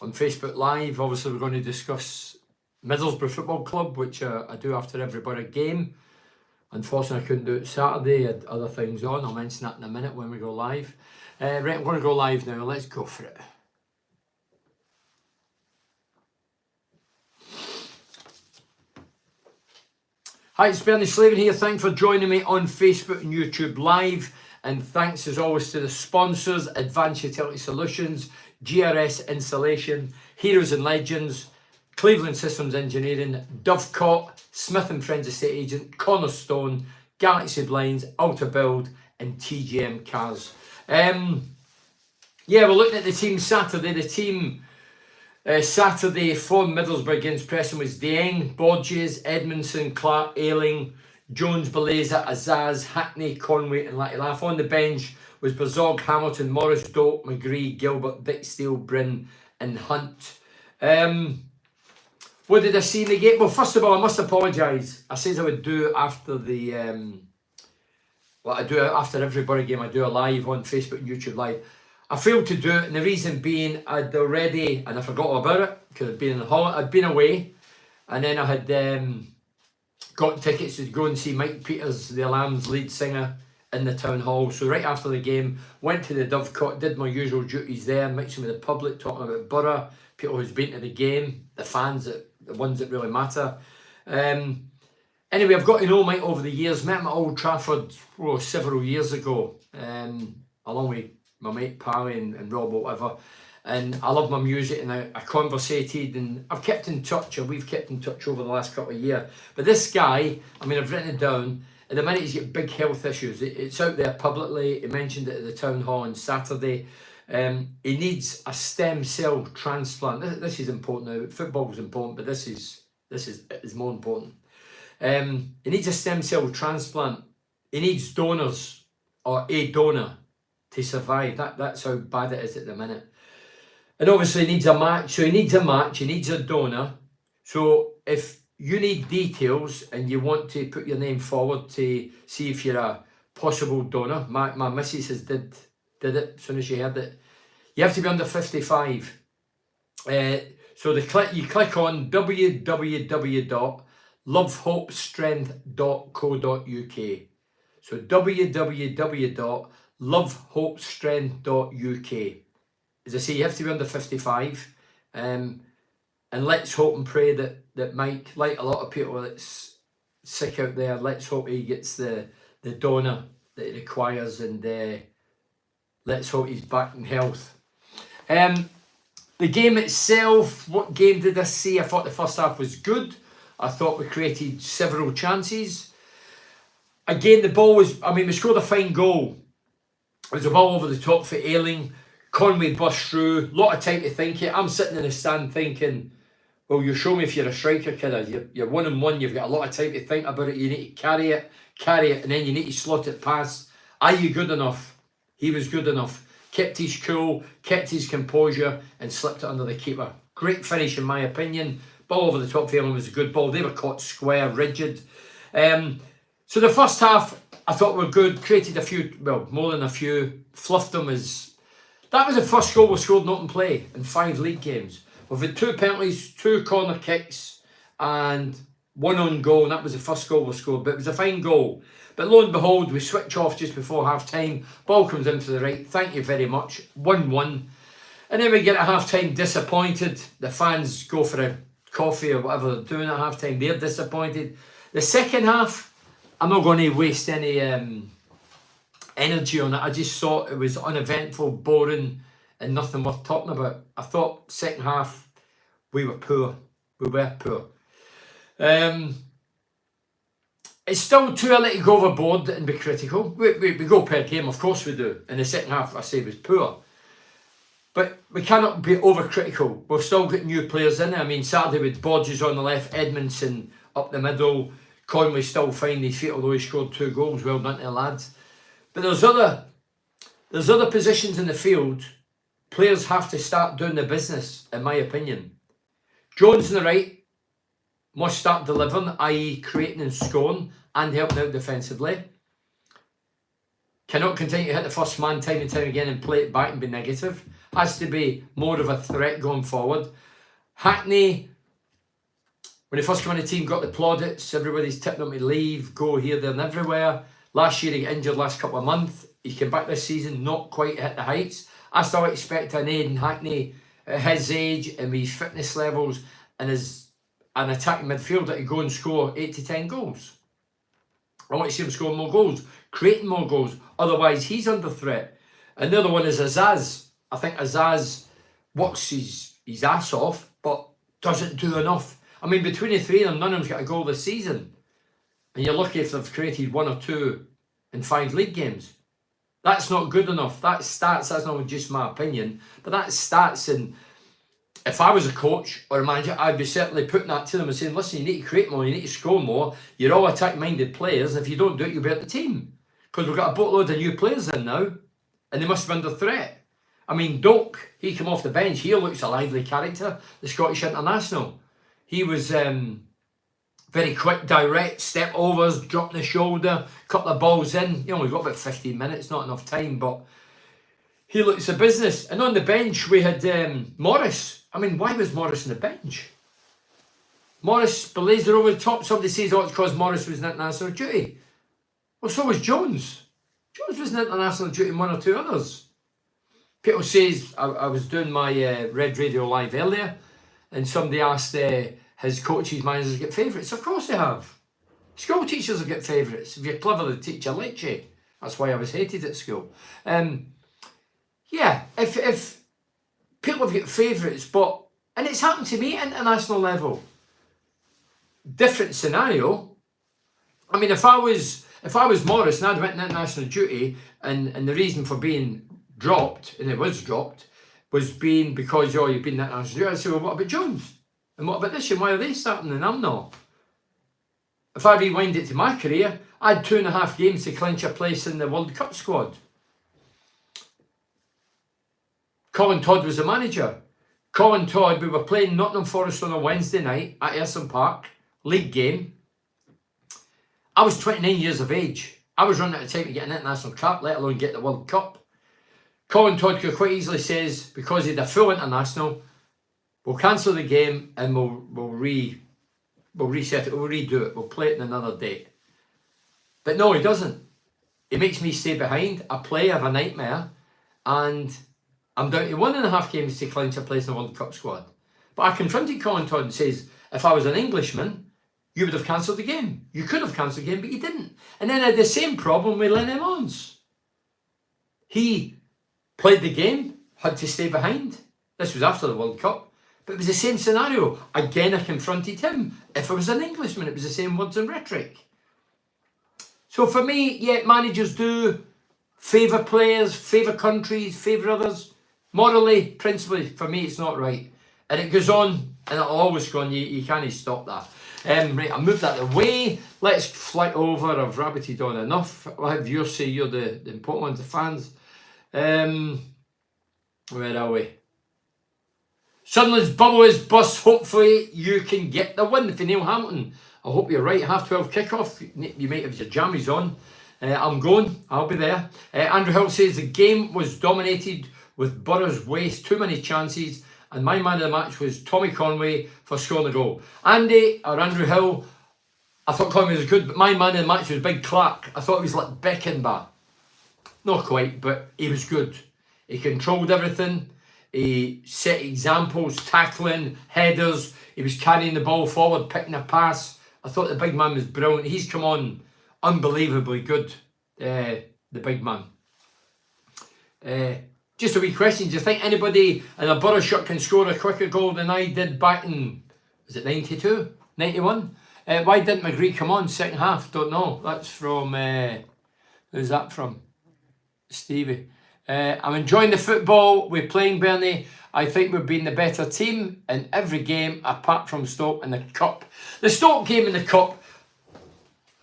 on Facebook Live. Obviously, we're going to discuss Middlesbrough Football Club, which I do after every Borough game. Unfortunately, I couldn't do it Saturday. I had other things on. I'll mention that in a minute when we go live. Right, I'm going to go live now. Let's go for it. Hi, it's Bernie Slavin here. Thanks for joining me on Facebook and YouTube Live. And thanks as always to the sponsors, Advanced Utility Solutions, GRS Installation, Heroes and Legends, Cleveland Systems Engineering, Dovecot, Smith & Friends Estate Agent, Cornerstone, Galaxy Blinds, Ultra Build and TGM Cars. We're looking at the team Saturday. The team Saturday for Middlesbrough against Preston was Dieng, Borges, Edmondson, Clark, Ayling, Jones, Beleza, Azaz, Hackney, Conway and Latilaf. On the bench was Berzog, Hamilton, Morris, Doak, McGree, Gilbert, Dick Steele, Bryn and Hunt. What did I see in the game? Well, first of all, I must apologise. I said I would do after the I do after every Borough game. I do a live on Facebook and YouTube Live. I failed to do it, and the reason being I'd already, and I forgot about it because I'd been away, and then I had got tickets to go and see Mike Peters, the Alarms lead singer, in the town hall. So right after the game, went to the Dovecot, did my usual duties there, mixing with the public, talking about Borough, people who's been to the game, the fans, the ones that really matter. Anyway, I've got to know Mike over the years. Met him at Old Trafford several years ago, along with my mate Pally and Rob or whatever. And I love my music, and I conversated, and I've kept in touch, or we've kept in touch over the last couple of years. But this guy, I mean, I've written it down. At the minute, he's got big health issues. It's out there publicly. He mentioned it at the town hall on Saturday. He needs a stem cell transplant. This is important now. Football is important, but this is more important. He needs a stem cell transplant. He needs donors or a donor to survive. That's how bad it is at the minute. And obviously he needs a match. So he needs a match, he needs a donor. So if you need details and you want to put your name forward to see if you're a possible donor, my missus has did it as soon as she heard it. You have to be under 55. So you click on www.lovehopestrength.co.uk. So www.lovehopestrength.uk. As I say, you have to be under 55. And let's hope and pray that Mike, like a lot of people that's sick out there, let's hope he gets the donor that he requires, and let's hope he's back in health. The game itself, what game did I see? I thought the first half was good. I thought we created several chances. Again, the ball was, we scored a fine goal. It was a ball over the top for Ayling. Conway burst through, a lot of time to think it. I'm sitting in the stand thinking, well, you show me if you're a striker, kid. You're 1-on-1, you've got a lot of time to think about it. You need to carry it, and then you need to slot it past. Are you good enough? He was good enough. Kept his cool, kept his composure, and slipped it under the keeper. Great finish, in my opinion. Ball over the top for Ayling was a good ball. They were caught square, rigid. So the first half, I thought were good. Created a few, well, more than a few. Fluffed them as... That was the first goal we scored in open play in 5 league games. We've had 2 penalties, 2 corner kicks, and 1 on goal, and that was the first goal we scored. But it was a fine goal. But lo and behold, we switch off just before half time. Ball comes in to the right. Thank you very much. 1-1. And then we get at half time disappointed. The fans go for a coffee or whatever they're doing at half time. They're disappointed. The second half, I'm not going to waste any energy on it. I just thought it was uneventful, boring, and nothing worth talking about. I thought second half we were poor. It's still too early to go overboard and be critical. We go per game, of course we do. And the second half, I say, was poor. But we cannot be overcritical. We've still got new players in there. Saturday with Borges on the left, Edmondson up the middle, Conway still finding his feet, although he scored 2 goals. Well done to the lads. But there's other positions in the field. Players have to start doing the business, in my opinion. Jones on the right must start delivering, i.e. creating and scoring and helping out defensively. Cannot continue to hit the first man time and time again and play it back and be negative. Has to be more of a threat going forward. Hackney, when he first came on the team, got the plaudits. Everybody's tipping him to leave, go here, there and everywhere. Last year he got injured last couple of months. He came back this season, not quite hit the heights. I still expect an Aidan Hackney at his age and with his fitness levels and as an attacking midfielder to go and score 8 to 10 goals. I want to see him score more goals, creating more goals. Otherwise, he's under threat. Another one is Azaz. I think Azaz works his ass off, but doesn't do enough. I mean, between the three of them, none of them's got a goal this season. And you're lucky if they've created 1 or 2 in 5 league games. That's not good enough. That's stats. That's not just my opinion, but that's stats. And if I was a coach or a manager, I'd be certainly putting that to them and saying, listen, you need to create more, you need to score more. You're all attack-minded players. If you don't do it, you'll be out the team. Because we've got a boatload of new players in now, and they must be under threat. I mean, Doak, he came off the bench. He looks a lively character, the Scottish international. He was very quick, direct, step overs, dropping the shoulder, couple of balls in. You know, we've got about 15 minutes, not enough time, but he looks a business. And on the bench, we had Morris. I mean, why was Morris on the bench? Morris blazer over the top. Somebody says, oh, it's because Morris was in international duty. Well, so was Jones. Jones was in international duty and 1 or 2 others. People says, I was doing my Red Radio Live earlier, and somebody asked his coaches, managers get favourites. Of course they have. School teachers have got favourites. If you're clever, the teacher likes you. That's why I was hated at school. Yeah, if people have got favourites, but, and it's happened to me at international level. Different scenario. I mean, if I was Morris and I'd went on international duty, and the reason for being dropped, and it was dropped, was being because, oh, you've been on international duty, I'd say, well, what about Jones? And what about this? And why are they starting and I'm not? If I rewind it to my career, I had 2.5 games to clinch a place in the World Cup squad. Colin Todd was the manager. Colin Todd, we were playing Nottingham Forest on a Wednesday night at Ayresome Park, league game. I was 29 years of age. I was running out of time to get an international cap, let alone get the World Cup. Colin Todd could quite easily says, because he had a full international, we'll cancel the game and we'll reset it, we'll redo it, we'll play it in another date. But no, he doesn't. He makes me stay behind. I play, I have a nightmare, and I'm down to 1.5 games to clinch a place in the World Cup squad. But I confronted Colin Todd and says, if I was an Englishman, you would have cancelled the game. You could have cancelled the game, but you didn't. And then I had the same problem with Lenny Mons. He played the game, had to stay behind. This was after the World Cup. But it was the same scenario. Again, I confronted him. If I was an Englishman, it was the same words and rhetoric. So for me, yeah, managers do favour players, favour countries, favour others. Morally, principally, for me, it's not right. And it goes on, and it'll always go on. You can't stop that. Right, I'll move that away. Let's flight over. I've rabbited on enough. I'll have yours say you're the important ones, the fans. Where are we? Sunderland's bubble is bust. Hopefully you can get the win for Neil Hamilton. I hope you're right. 12:30 kickoff. You might have your jammies on. I'm going. I'll be there. Andrew Hill says the game was dominated with Borough's waste. Too many chances. And my man of the match was Tommy Conway for scoring the goal. Andy, or Andrew Hill, I thought Conway was good, but my man of the match was Big Clark. I thought he was like Beckenbauer. Not quite, but he was good. He controlled everything. He set examples, tackling, headers. He was carrying the ball forward, picking a pass. I thought the big man was brilliant. He's come on unbelievably good, the big man. Just a wee question. Do you think anybody in a Borough shirt can score a quicker goal than I did back in, was it 92? 91? Why didn't McGree come on second half? Don't know. That's from, who's that from? Stevie. I'm enjoying the football. We're playing, Bernie. I think we've been the better team in every game apart from Stoke in the Cup. The Stoke game in the Cup,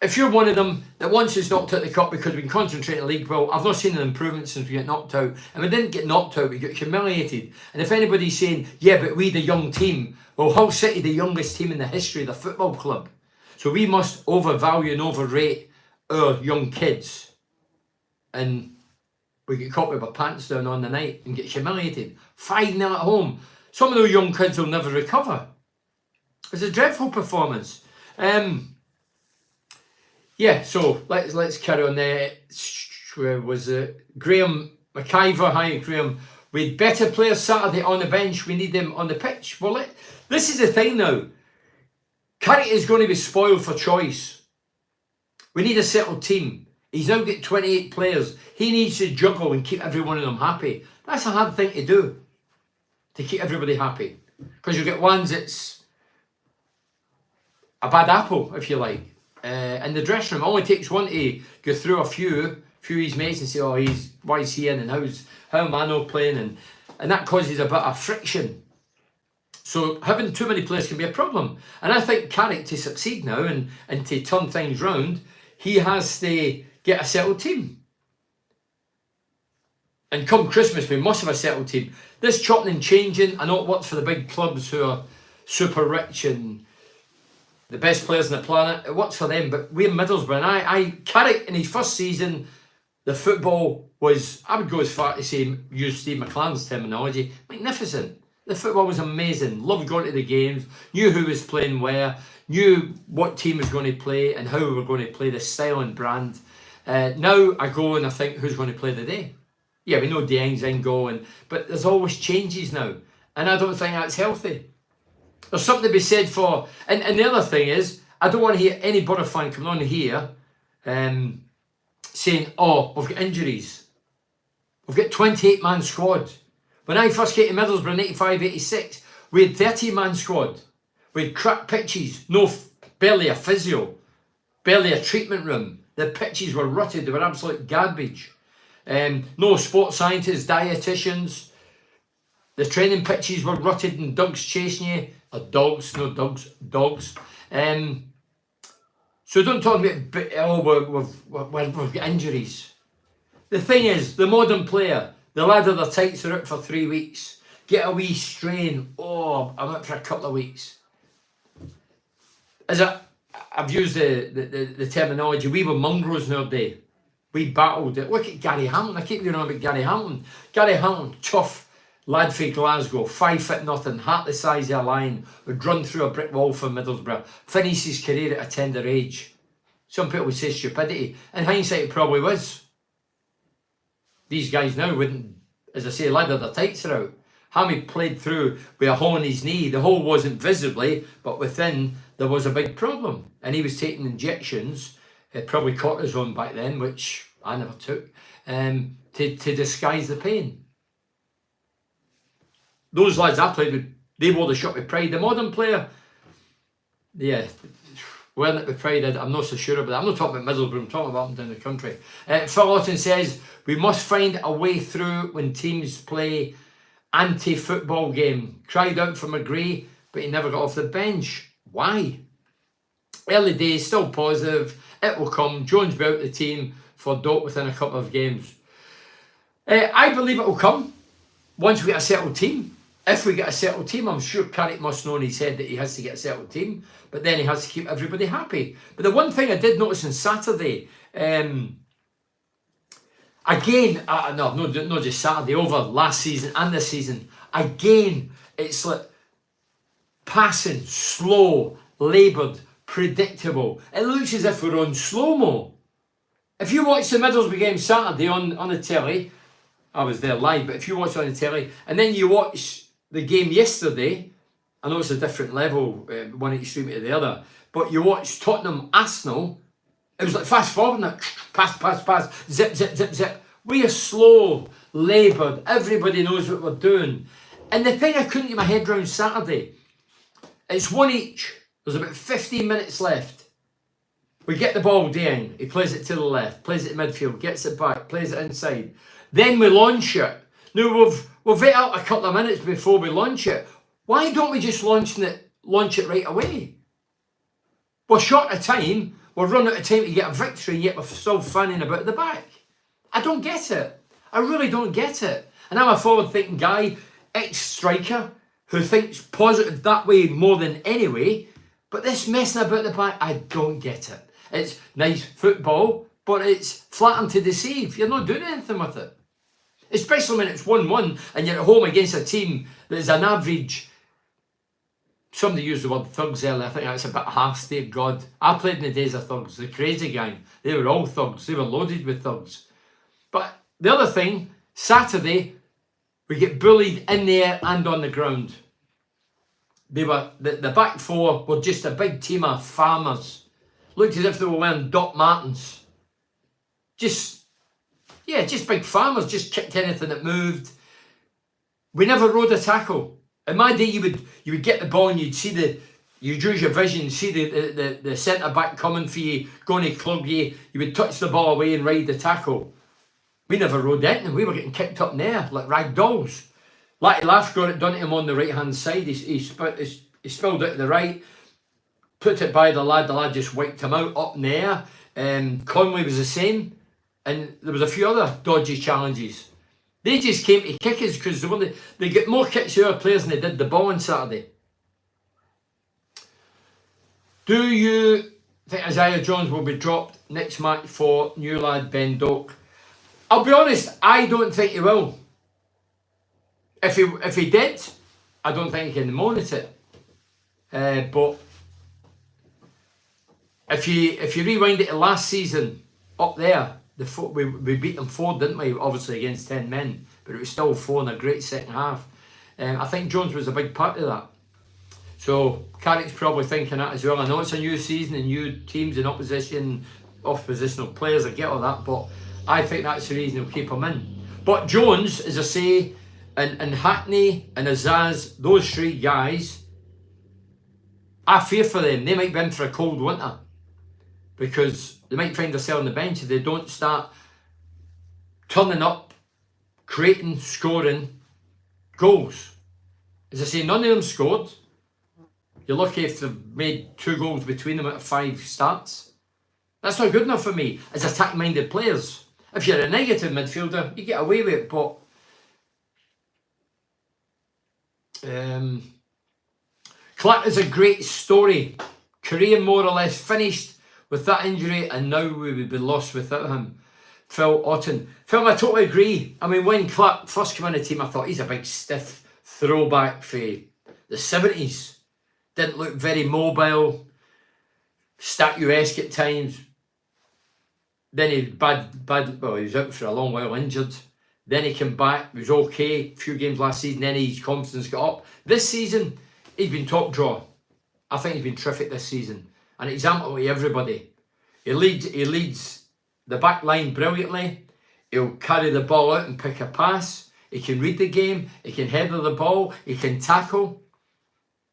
if you're one of them that once is knocked out of the Cup because we've been concentrating on the league, well, I've not seen an improvement since we got knocked out. And we didn't get knocked out, we got humiliated. And if anybody's saying, yeah, but we the young team, well, Hull City, the youngest team in the history of the football club. So we must overvalue and overrate our young kids. And we get caught with our pants down on the night and get humiliated. 5-0 at home. Some of those young kids will never recover. It's a dreadful performance. Yeah, so let's carry on there. Where was it? Graham McIver. Hi, Graham. We had better players Saturday on the bench. We need them on the pitch. Well, this is the thing now. Carrick is going to be spoiled for choice. We need a settled team. He's now got 28 players. He needs to juggle and keep every one of them happy. That's a hard thing to do, to keep everybody happy. Because you get ones that's a bad apple, if you like. In the dressing room, it only takes one to go through a few of his mates and say, oh, why is he in and how am I not playing? And that causes a bit of friction. So having too many players can be a problem. And I think Carrick, to succeed now and to turn things round, he has to get a settled team. And come Christmas, we must have a settled team. This chopping and changing, I know it works for the big clubs who are super rich and the best players on the planet. It works for them, but we're Middlesbrough. And Carrick, in his first season, the football was, I would go as far to say, use Steve McLaren's terminology, magnificent. The football was amazing. Loved going to the games, knew who was playing where, knew what team was going to play and how we were going to play, the style and brand. Now I go and I think, who's going to play today? Yeah, we know Dieng's in goal, but there's always changes now. And I don't think that's healthy. There's something to be said for, and the other thing is, I don't want to hear any Borough fan coming on here saying, oh, we've got injuries. We've got 28-man squad. When I first came to Middlesbrough in 85-86, we had 30-man squad. We had crap pitches, barely a physio, barely a treatment room. The pitches were rutted, they were absolute garbage. No sports scientists, dietitians. The training pitches were rutted and dogs chasing you. Or dogs, no dogs, dogs. So don't talk about, oh, we've got injuries. The thing is, the modern player, they'll either their tights are out for 3 weeks, get a wee strain, oh, I'm out for a couple of weeks. I've used the terminology, we were mongrels in our day. We battled it. Look at Gary Hamilton. I keep going on about Gary Hamilton. Gary Hamilton, tough lad for Glasgow, 5'0", half the size of a lion, would run through a brick wall for Middlesbrough, finish his career at a tender age. Some people would say stupidity. In hindsight, it probably was. These guys now wouldn't, as I say, ladder their tights are out. Hammy played through with a hole in his knee. The hole wasn't visibly, but within there was a big problem. And he was taking injections, probably cortisone back then, which I never took, to disguise the pain. Those lads I played with, they wore the shirt with pride. The modern player, yeah, wearing it with pride, I'm not so sure about that. I'm not talking about Middlesbrough, I'm talking about up and down the country. Phil Otten says, we must find a way through when teams play anti-football game. Cried out for McGree, but he never got off the bench. Why? Early days, still positive. It will come. Jones will be out the team for Doak within a couple of games. I believe it will come once we get a settled team. If we get a settled team, I'm sure Carrick must know in his head that he has to get a settled team, but then he has to keep everybody happy. But the one thing I did notice on Saturday, again, not just Saturday, over last season and this season, again, it's like passing, slow, laboured, predictable. It looks as if we're on slow-mo. If you watch the Middlesbrough game Saturday on the telly, I was there live, but if you watch it on the telly, and then you watch the game yesterday, I know it's a different level, one extreme to the other, but you watch Tottenham Arsenal, it was like fast forward, pass, zip, zip, zip, zip. We are slow, laboured, everybody knows what we're doing. And the thing I couldn't get my head around Saturday, it's one each. There's about 15 minutes left. We get the ball down, he plays it to the left, plays it to midfield, gets it back, plays it inside. Then we launch it. Now we've wait out a couple of minutes before we launch it. Why don't we just launch it right away? We're short of time, we're running out of time to get a victory, and yet we're still fanning about the back. I don't get it. I really don't get it. And I'm a forward-thinking guy, ex-striker, who thinks positive that way more than anyway, but this messing about the back, I don't get it. It's nice football, but it's flattened to deceive. You're not doing anything with it. especially when it's 1-1 and you're at home against a team that is an average. Somebody used the word thugs earlier. I think that's a bit harsh. Dear God, I played in the days of thugs. The crazy gang, they were all thugs. They were loaded with thugs. But the other thing, Saturday, we get bullied in the air and on the ground. They were the back four were just a big team of farmers. Looked as if they were wearing Doc Martens. Just big farmers. Just kicked anything that moved. We never rode a tackle. In my day, you would get the ball and you'd use your vision, see the centre back coming for you, going to club you. You would touch the ball away and ride the tackle. We never rode anything. We were getting kicked up in the air like rag dolls. Latte Laugh got it done to him on the right hand side. He spilled it to the right, put it by the lad just wiped him out up in the air. Conway was the same, and there was a few other dodgy challenges. They just came to kick us because they get more kicks to our players than they did the ball on Saturday. Do you think Isaiah Jones will be dropped next match for new lad Ben Doak? I'll be honest, I don't think he will. If he did, I don't think he can monitor it. But if you rewind it to last season, up there, we beat them 4, didn't we? Obviously against 10 men, but it was still 4 in a great second half. I think Jones was a big part of that. So Carrick's probably thinking that as well. I know it's a new season and new teams and oppositional players. I get all that, but I think that's the reason he'll keep him in. But Jones, as I say, and Hackney and Azaz, those 3 guys, I fear for them. They might be in for a cold winter because they might find themselves on the bench if they don't start turning up, creating, scoring goals. As I say, none of them scored. You're lucky if they've made 2 goals between them out of 5 starts. That's not good enough for me as attack-minded players. If you're a negative midfielder, you get away with it, but Clark is a great story. Career more or less finished with that injury, and now we would be lost without him. Phil Otten. Phil, I totally agree. I mean, when Clark first came in the team, I thought he's a big stiff throwback for the 70s. Didn't look very mobile, statuesque at times. Then he was out for a long while injured. Then he came back, was okay, a few games last season, then his confidence got up. This season, he's been top draw. I think he's been terrific this season. An example to everybody. He leads the back line brilliantly. He'll carry the ball out and pick a pass. He can read the game. He can header the ball. He can tackle.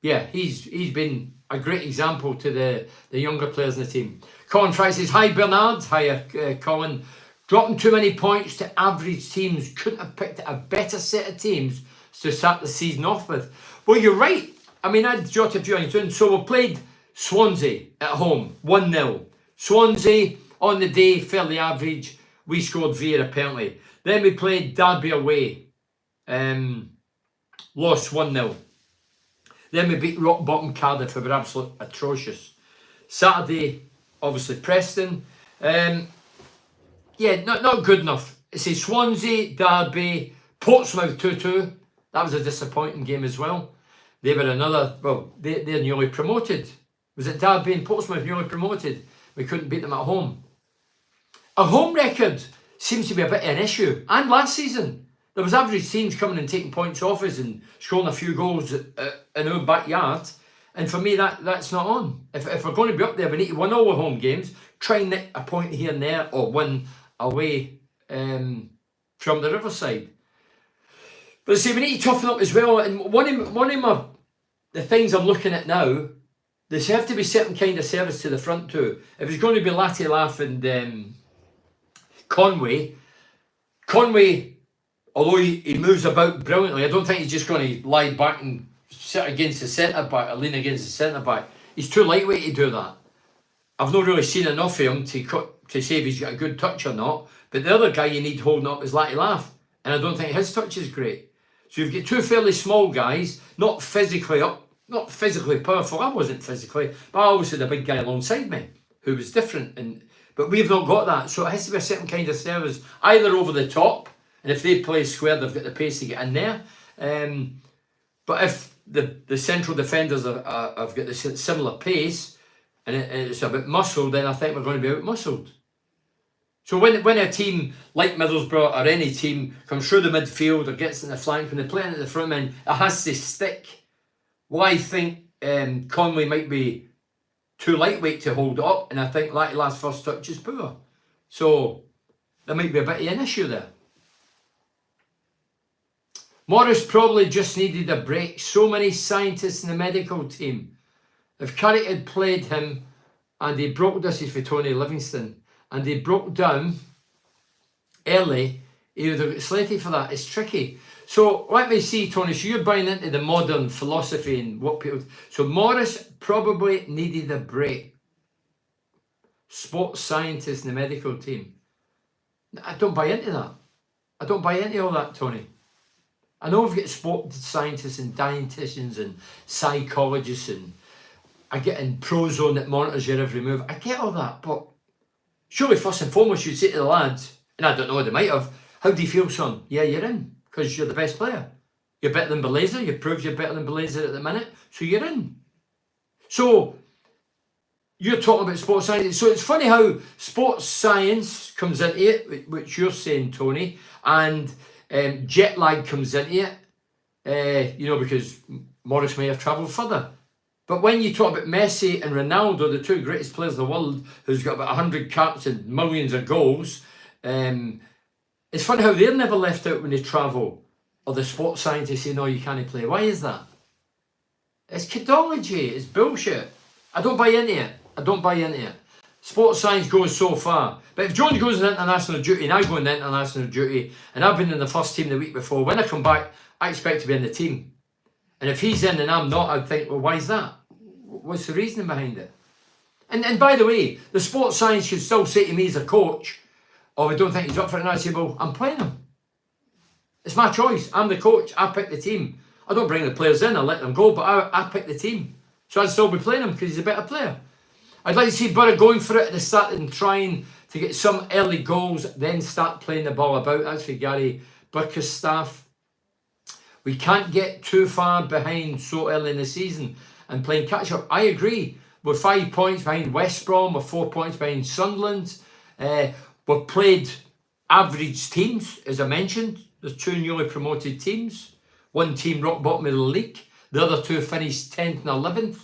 Yeah, he's been a great example to the younger players in the team. Colin Fry says, hi Bernard. Hi Colin. Dropping too many points to average teams. Couldn't have picked a better set of teams to start the season off with. Well, you're right. I mean, I'd jotted a few things down. So we played Swansea at home, 1-0. Swansea, on the day, fairly average. We scored via a penalty. Then we played Derby away. Lost 1-0. Then we beat rock bottom Cardiff, who were absolutely atrocious. Saturday, obviously Preston. Not good enough. It's a Swansea, Derby, Portsmouth 2-2. That was a disappointing game as well. They were they're newly promoted. Was it Derby and Portsmouth newly promoted? We couldn't beat them at home. Our home record seems to be a bit of an issue. And last season, there was average teams coming and taking points off us and scoring a few goals in our backyard. And for me, that's not on. If we're going to be up there, we need to win all our home games, try and nick a point here and there, or win away from the Riverside. But see, we need to toughen up as well. And one of the things I'm looking at now, there's have to be certain kind of service to the front too. If it's going to be Latte Laugh and Conway, although he moves about brilliantly, I don't think he's just going to lie back and sit against the centre-back or lean against the centre-back. He's too lightweight to do that. I've not really seen enough of him to say if he's got a good touch or not. But the other guy you need holding up is Latte Laugh. And I don't think his touch is great. So you've got 2 fairly small guys, not physically powerful. I wasn't physically, but I always had a big guy alongside me who was different. But we've not got that. So it has to be a certain kind of service, either over the top, And if they play square, they've got the pace to get in there. But if the central defenders have got the similar pace and it's a bit muscle, then I think we're going to be out-muscled. So when a team like Middlesbrough or any team comes through the midfield or gets in the flank, when they're playing at the front end, it has to stick. Well, I think Conway might be too lightweight to hold up, and I think last first touch is poor. So there might be a bit of an issue there. Morris probably just needed a break. So many scientists in the medical team. If Carrick had played him and he broke, this is for Tony Livingston, and he broke down early, he would have got slated for that. It's tricky. So let me see, Tony, so you're buying into the modern philosophy and what people... So Morris probably needed a break. Sports scientist in the medical team. I don't buy into that. I don't buy into all that, Tony. I know we've got sports scientists and dietitians and psychologists, and I get in Prozone that monitors your every move. I get all that, but surely first and foremost you'd say to the lads, and I don't know, they might have, how do you feel, son? Yeah, you're in, because you're the best player. You're better than Belazer, you proved you're better than Belazer at the minute, so you're in. So you're talking about sports science. So it's funny how sports science comes into it, which you're saying, Tony, and jet lag comes into it, because Morris may have travelled further. But when you talk about Messi and Ronaldo, the two greatest players in the world, who's got about 100 caps and millions of goals, it's funny how they're never left out when they travel, or the sports scientists say, no, you can't play. Why is that? It's kidology, it's bullshit. I don't buy into it. I don't buy into it. Sports science goes so far. But if Jones goes on international duty and I go on international duty and I've been in the first team the week before, when I come back, I expect to be in the team. And if he's in and I'm not, I'd think, well, why is that? What's the reasoning behind it? And by the way, the sports science should still say to me as a coach, oh, we don't think he's up for it. And I say, well, I'm playing him. It's my choice. I'm the coach. I pick the team. I don't bring the players in. I let them go, but I pick the team. So I'd still be playing him because he's a better player. I'd like to see Borough going for it at the start and trying to get some early goals, then start playing the ball about. That's for Gary Burke's staff. We can't get too far behind so early in the season and playing catch-up. I agree. We're 5 points behind West Brom. We're 4 points behind Sunderland. We've played average teams, as I mentioned. There's 2 newly promoted teams. 1 team rock bottom of the league. The other 2 finished 10th and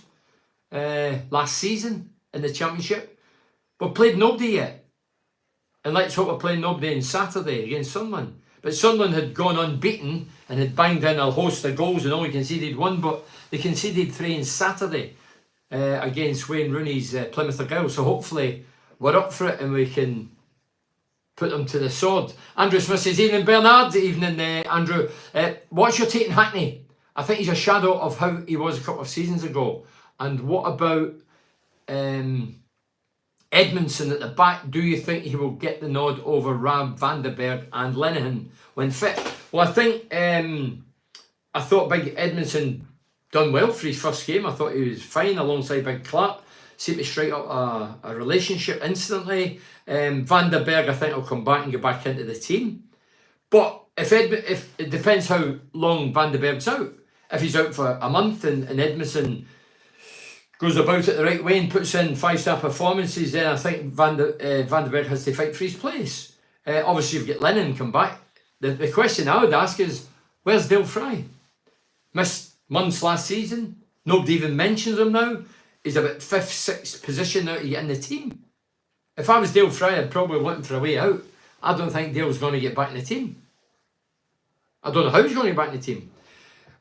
11th last season in the Championship. We've played nobody yet. And let's hope we're playing nobody on Saturday against Sunderland. But Sunderland had gone unbeaten and had banged in a host of goals and only conceded 1, but they conceded 3 on Saturday against Wayne Rooney's Plymouth Argyle. So hopefully we're up for it and we can put them to the sword. Andrew Smith says, evening Bernard, evening Andrew. What's your take on Hackney? I think he's a shadow of how he was a couple of seasons ago. And what about Edmondson at the back? Do you think he will get the nod over Ram, Van der Berg and Linehan when fit? Well, I think I thought Big Edmondson done well for his first game. I thought he was fine alongside Big Clark. Seemed to strike up a relationship instantly. Van der Berg, I think, will come back and get back into the team. But if it depends how long Van der Berg's out. If he's out for a month and Edmondson goes about it the right way and puts in 5-star performances, then I think Van der Berg has to fight for his place. Obviously, you've got Lennon come back. The question I would ask is, where's Dale Fry? Missed months last season. Nobody even mentions him now. He's about 5th, 6th position now to get in the team. If I was Dale Fry, I'd probably looking for a way out. I don't think Dale's going to get back in the team. I don't know how he's going to get back in the team.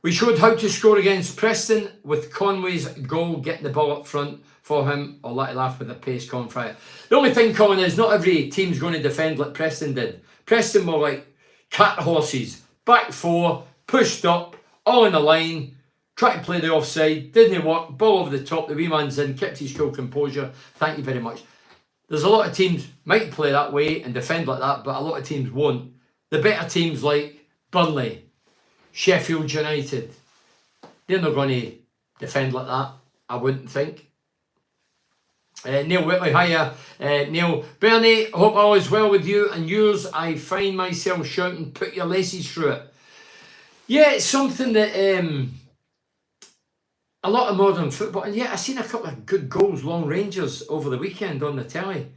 We showed how to score against Preston with Conway's goal, getting the ball up front for him. I'll let you laugh with the pace, Colin Fryer. The only thing, Colin, is not every team's going to defend like Preston did. Preston were like cat horses. Back 4, pushed up, all in the line, tried to play the offside, didn't work, ball over the top, the wee man's in, kept his cool composure. Thank you very much. There's a lot of teams might play that way and defend like that, but a lot of teams won't. The better teams like Burnley, Sheffield United, they're not going to defend like that, I wouldn't think. Neil Whitley, hiya. Neil. Bernie, hope all is well with you and yours. I find myself shouting, put your laces through it. Yeah, it's something that a lot of modern football, and yeah, I seen a couple of good goals, long rangers over the weekend on the telly.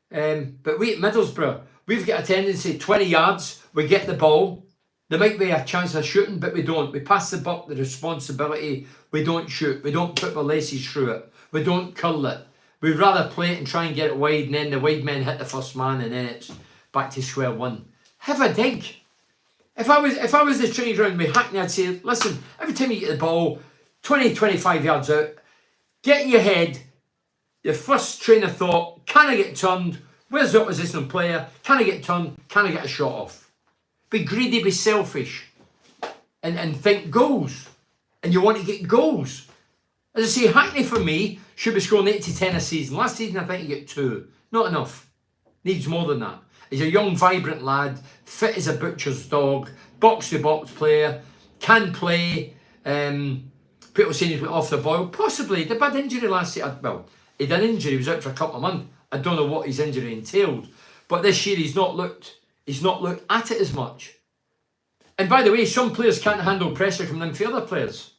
But we at Middlesbrough, we've got a tendency, 20 yards, we get the ball. There might be a chance of shooting, but we don't. We pass the buck, the responsibility. We don't shoot. We don't put our laces through it. We don't curl it. We'd rather play it and try and get it wide, and then the wide men hit the first man, and then it's back to square one. Have a dig. If I was the training ground with Hackney, I'd say, listen, every time you get the ball, 20, 25 yards out, get in your head, your first train of thought, can I get turned? Where's the opposition player? Can I get turned? Can I get a shot off? Be greedy, be selfish, and think goals. And you want to get goals. As I say, Hackney for me should be scoring 8 to 10 a season. Last season I think he got 2. Not enough. Needs more than that. He's a young, vibrant lad, fit as a butcher's dog, box-to-box player, can play. People saying he's went off the boil. Possibly. He had a bad injury last year. Well, he had an injury. He was out for a couple of months. I don't know what his injury entailed. But this year he's not looked at it as much. And by the way, some players can't handle pressure coming in for other players.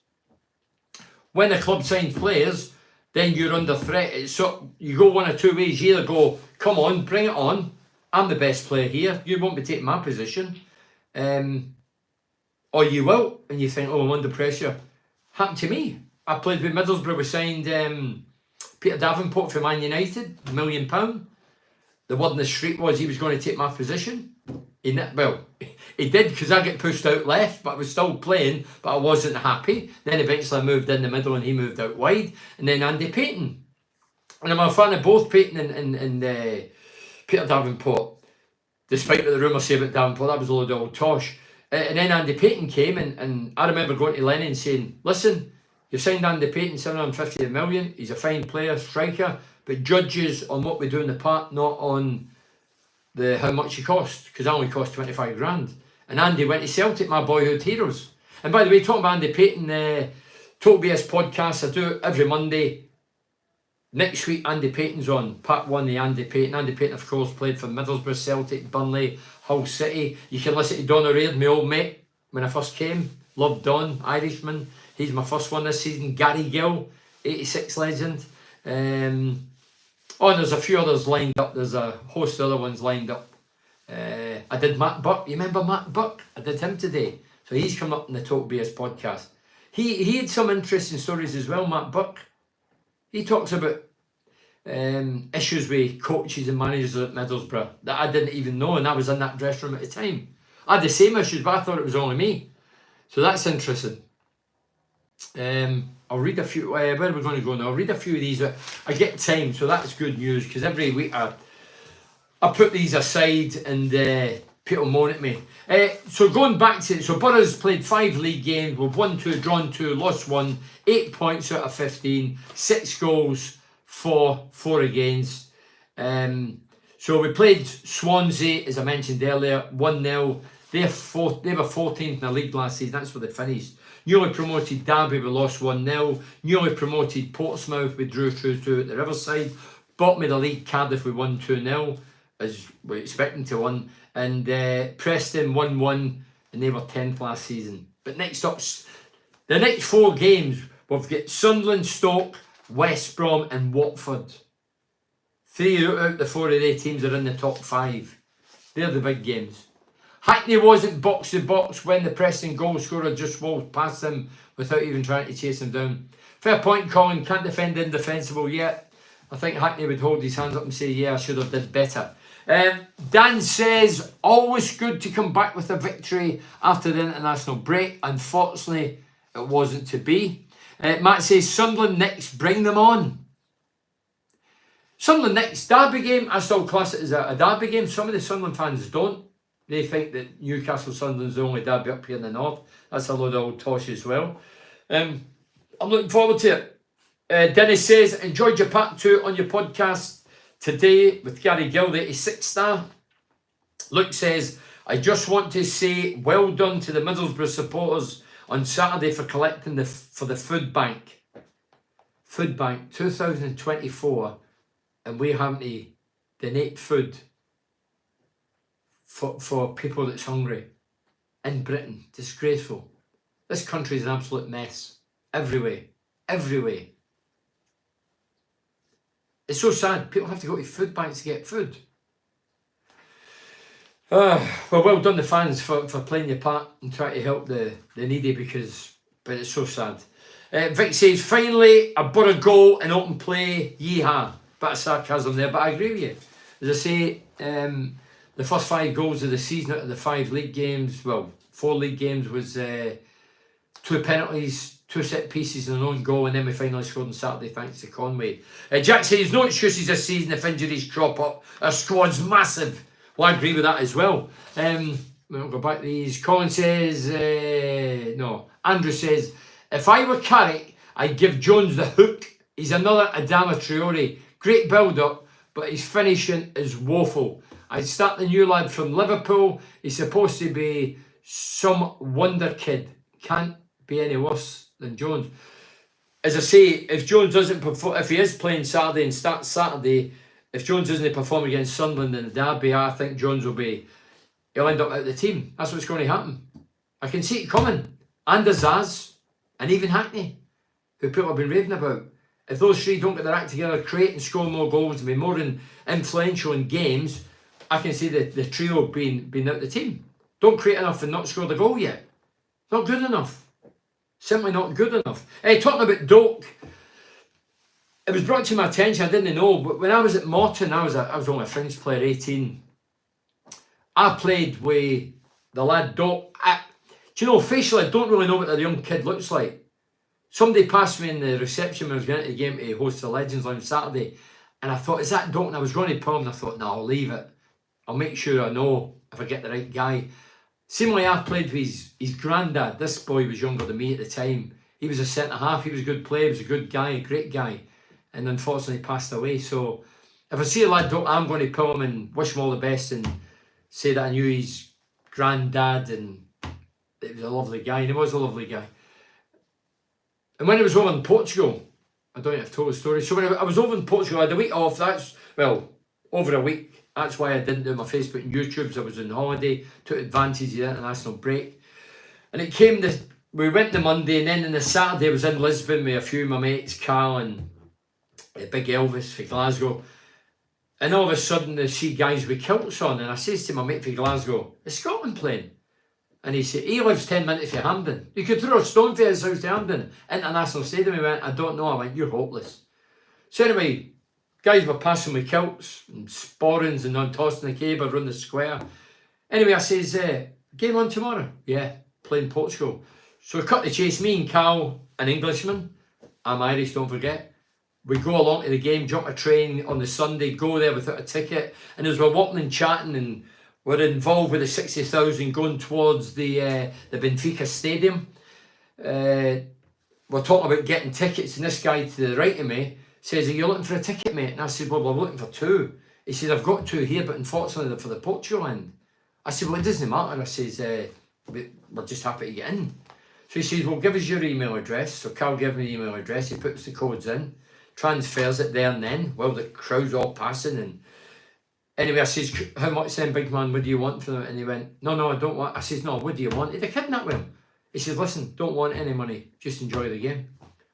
When the club signs players, then you're under threat. So you go one or two ways. You either go, come on, bring it on. I'm the best player here. You won't be taking my position. Or you will, and you think, oh, I'm under pressure. Happened to me. I played with Middlesbrough. We signed Peter Davenport for Man United, £1 million. The word in the street was he was going to take my position. He did, because I get pushed out left, but I was still playing, but I wasn't happy. Then eventually I moved in the middle and he moved out wide. And then Andy Payton. And I'm a fan of both Payton and Peter Davenport. Despite what the rumours say about Davenport, that was a load of old tosh. And then Andy Payton came, and I remember going to Lennon saying, listen, you've signed Andy Payton, 750 million. He's a fine player, striker, but judges on what we do in the park, not on how much he cost, because I only cost 25 grand. And Andy went to Celtic, my boyhood heroes. And by the way, talking about Andy Payton, Total BS podcast, I do it every Monday. Next week, Andy Payton's on, part 1, the Andy Payton. Andy Payton, of course, played for Middlesbrough, Celtic, Burnley, Hull City. You can listen to Don O'Reilly, my old mate, when I first came. Loved Don, Irishman. He's my first one this season. Gary Gill, 86 legend. Oh, and there's a few others lined up. There's a host of other ones lined up. I did Matt Buck. You remember Matt Buck? I did him today. So he's come up in the Total BS podcast. He had some interesting stories as well, Matt Buck. He talks about issues with coaches and managers at Middlesbrough that I didn't even know, and I was in that dressing room at the time. I had the same issues, but I thought it was only me. So that's interesting. I'll read a few. Where are we going to go now? I'll read a few of these. I get time, so that's good news, because every week I put these aside and people moan at me. So going back to it, so Borough's played 5 league games. We've won 2, drawn 2, lost 1, 8 points out of 15, 6 goals for 4 against. So we played Swansea, as I mentioned earlier, 1-0. They were 14th in the league last season. That's where they finished. Newly promoted Derby, we lost 1-0. Newly promoted Portsmouth, we drew 2-2 at the Riverside. Bottom of the league, Cardiff, we won 2-0, as we're expecting to win. And Preston 1-1, and they were 10th last season. But next up, the next 4 games, we've got Sunderland, Stoke, West Brom and Watford. 3 out the 4 of their teams are in the top 5. They're the big games. Hackney wasn't box to box when the Preston goal scorer just walked past them without even trying to chase him down. Fair point, Colin. Can't defend indefensible yet. I think Hackney would hold his hands up and say, yeah, I should have did better. Dan says, always good to come back with a victory after the international break. Unfortunately, it wasn't to be. Matt says, Sunderland next, bring them on. Sunderland next, derby game. I still class it as a derby game. Some of the Sunderland fans don't. They think that Newcastle Sunderland's the only derby up here in the north. That's a load of old tosh as well. I'm looking forward to it. Dennis says, enjoyed your part 2 on your podcast today with Gary Gill, the 86 star. Luke says, I just want to say well done to the Middlesbrough supporters on Saturday for collecting for the food bank. Food bank 2024. and we're having to donate food for people that's hungry in Britain. Disgraceful. This country is an absolute mess. Every way. Every way. It's so sad. People have to go to food banks to get food. Well, well done the fans for playing your part and trying to help the needy, but it's so sad. Vic says, finally, a Borough goal in open play. Yeehaw. Bit of sarcasm there, but I agree with you. As I say, the first 5 goals of the season out of the 5 league games, well, 4 league games, was 2 penalties, 2 set pieces and an own goal, and then we finally scored on Saturday thanks to Conway. Jack says, no excuses this season if injuries crop up. Our squad's massive. Well, I agree with that as well. We'll go back to these. Colin says, no. Andrew says, if I were Carrick, I'd give Jones the hook. He's another Adama Traore. Great build-up, but his finishing is woeful. I'd start the new lad from Liverpool. He's supposed to be some wonder kid. Can't be any worse than Jones. As I say, if Jones doesn't perform, if he is playing Saturday and starts Saturday, if Jones doesn't perform against Sunderland in the derby, I think Jones he'll end up out of the team. That's what's going to happen. I can see it coming. And Azaz, and even Hackney, who people have been raving about. If those 3 don't get their act together, create and score more goals and be more influential in games, I can see the trio being out the team. Don't create enough and not score the goal yet. Not good enough. Simply not good enough. Talking about Doak, it was brought to my attention, I didn't know, but when I was at Morton, I was only a fringe player, 18. I played with the lad Doak. Do you know, facially, I don't really know what the young kid looks like. Somebody passed me in the reception when I was going to the game to host the Legends on Saturday, and I thought, is that Doak? And I was going to pull him, and I thought, no, I'll leave it. I'll make sure I know if I get the right guy. Similarly, I played with his granddad. This boy was younger than me at the time. He was a centre-half. He was a good player. He was a good guy, a great guy. And unfortunately passed away. So if I see a lad, I'm going to pull him and wish him all the best and say that I knew his granddad and it was a lovely guy. And he was a lovely guy. And when I was over in Portugal, I don't know if I've told the story. So when I was over in Portugal, I had a week off. Over a week. That's why I didn't do my Facebook and YouTubes. I was on holiday, took advantage of the international break. And it came we went the Monday, and then on the Saturday I was in Lisbon with a few of my mates, Carl and Big Elvis for Glasgow. And all of a sudden I see guys with kilts on, and I says to my mate for Glasgow, is Scotland playing? And he said, he lives 10 minutes from Hampden. You could throw a stone for his house to Hampden International Stadium. He went, I don't know. I went, you're hopeless. So anyway, guys were passing with kilts and sporrans and on tossing the cable around the square. Anyway, I says, game on tomorrow? Yeah, playing Portugal. So cut the chase, me and Cal, an Englishman. I'm Irish, don't forget. We go along to the game, jump a train on the Sunday, go there without a ticket. And as we're walking and chatting, and we're involved with the 60,000 going towards the Benfica stadium. We're talking about getting tickets, and this guy to the right of me says, are you looking for a ticket, mate? And I said, well, we're looking for 2. He said, I've got 2 here, but unfortunately they're for the Portugal end. I said, well, it doesn't matter. I says, we're just happy to get in. So he says, well, give us your email address. So Carl gave me the email address. He puts the codes in, transfers it there and then. Well, the crowd's all passing. And anyway, I says, how much then, big man, what do you want for them? And he went, no, I don't want. I says, no, what do you want? He'd have kidnapped him. He says, listen, don't want any money. Just enjoy the game.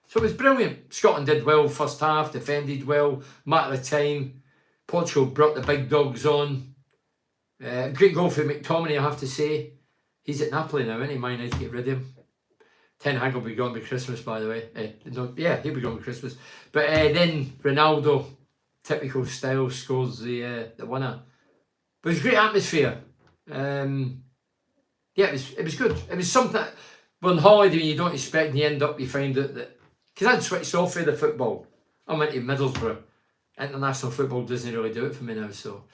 So it was brilliant. Scotland did well first half, defended well, matter of time. Portugal brought the big dogs on. Great goal for McTominay, I have to say. He's at Napoli now, isn't he? Man, I need to get rid of him. Ten Hag will be gone by Christmas, by the way. He'll be gone by Christmas. But then Ronaldo, typical style, scores the winner. But it was a great atmosphere. It was good. It was something that, on holiday when you don't expect and you end up, you find out that, because I'd switched off of the football. I'm into Middlesbrough. International football doesn't really do it for me now. So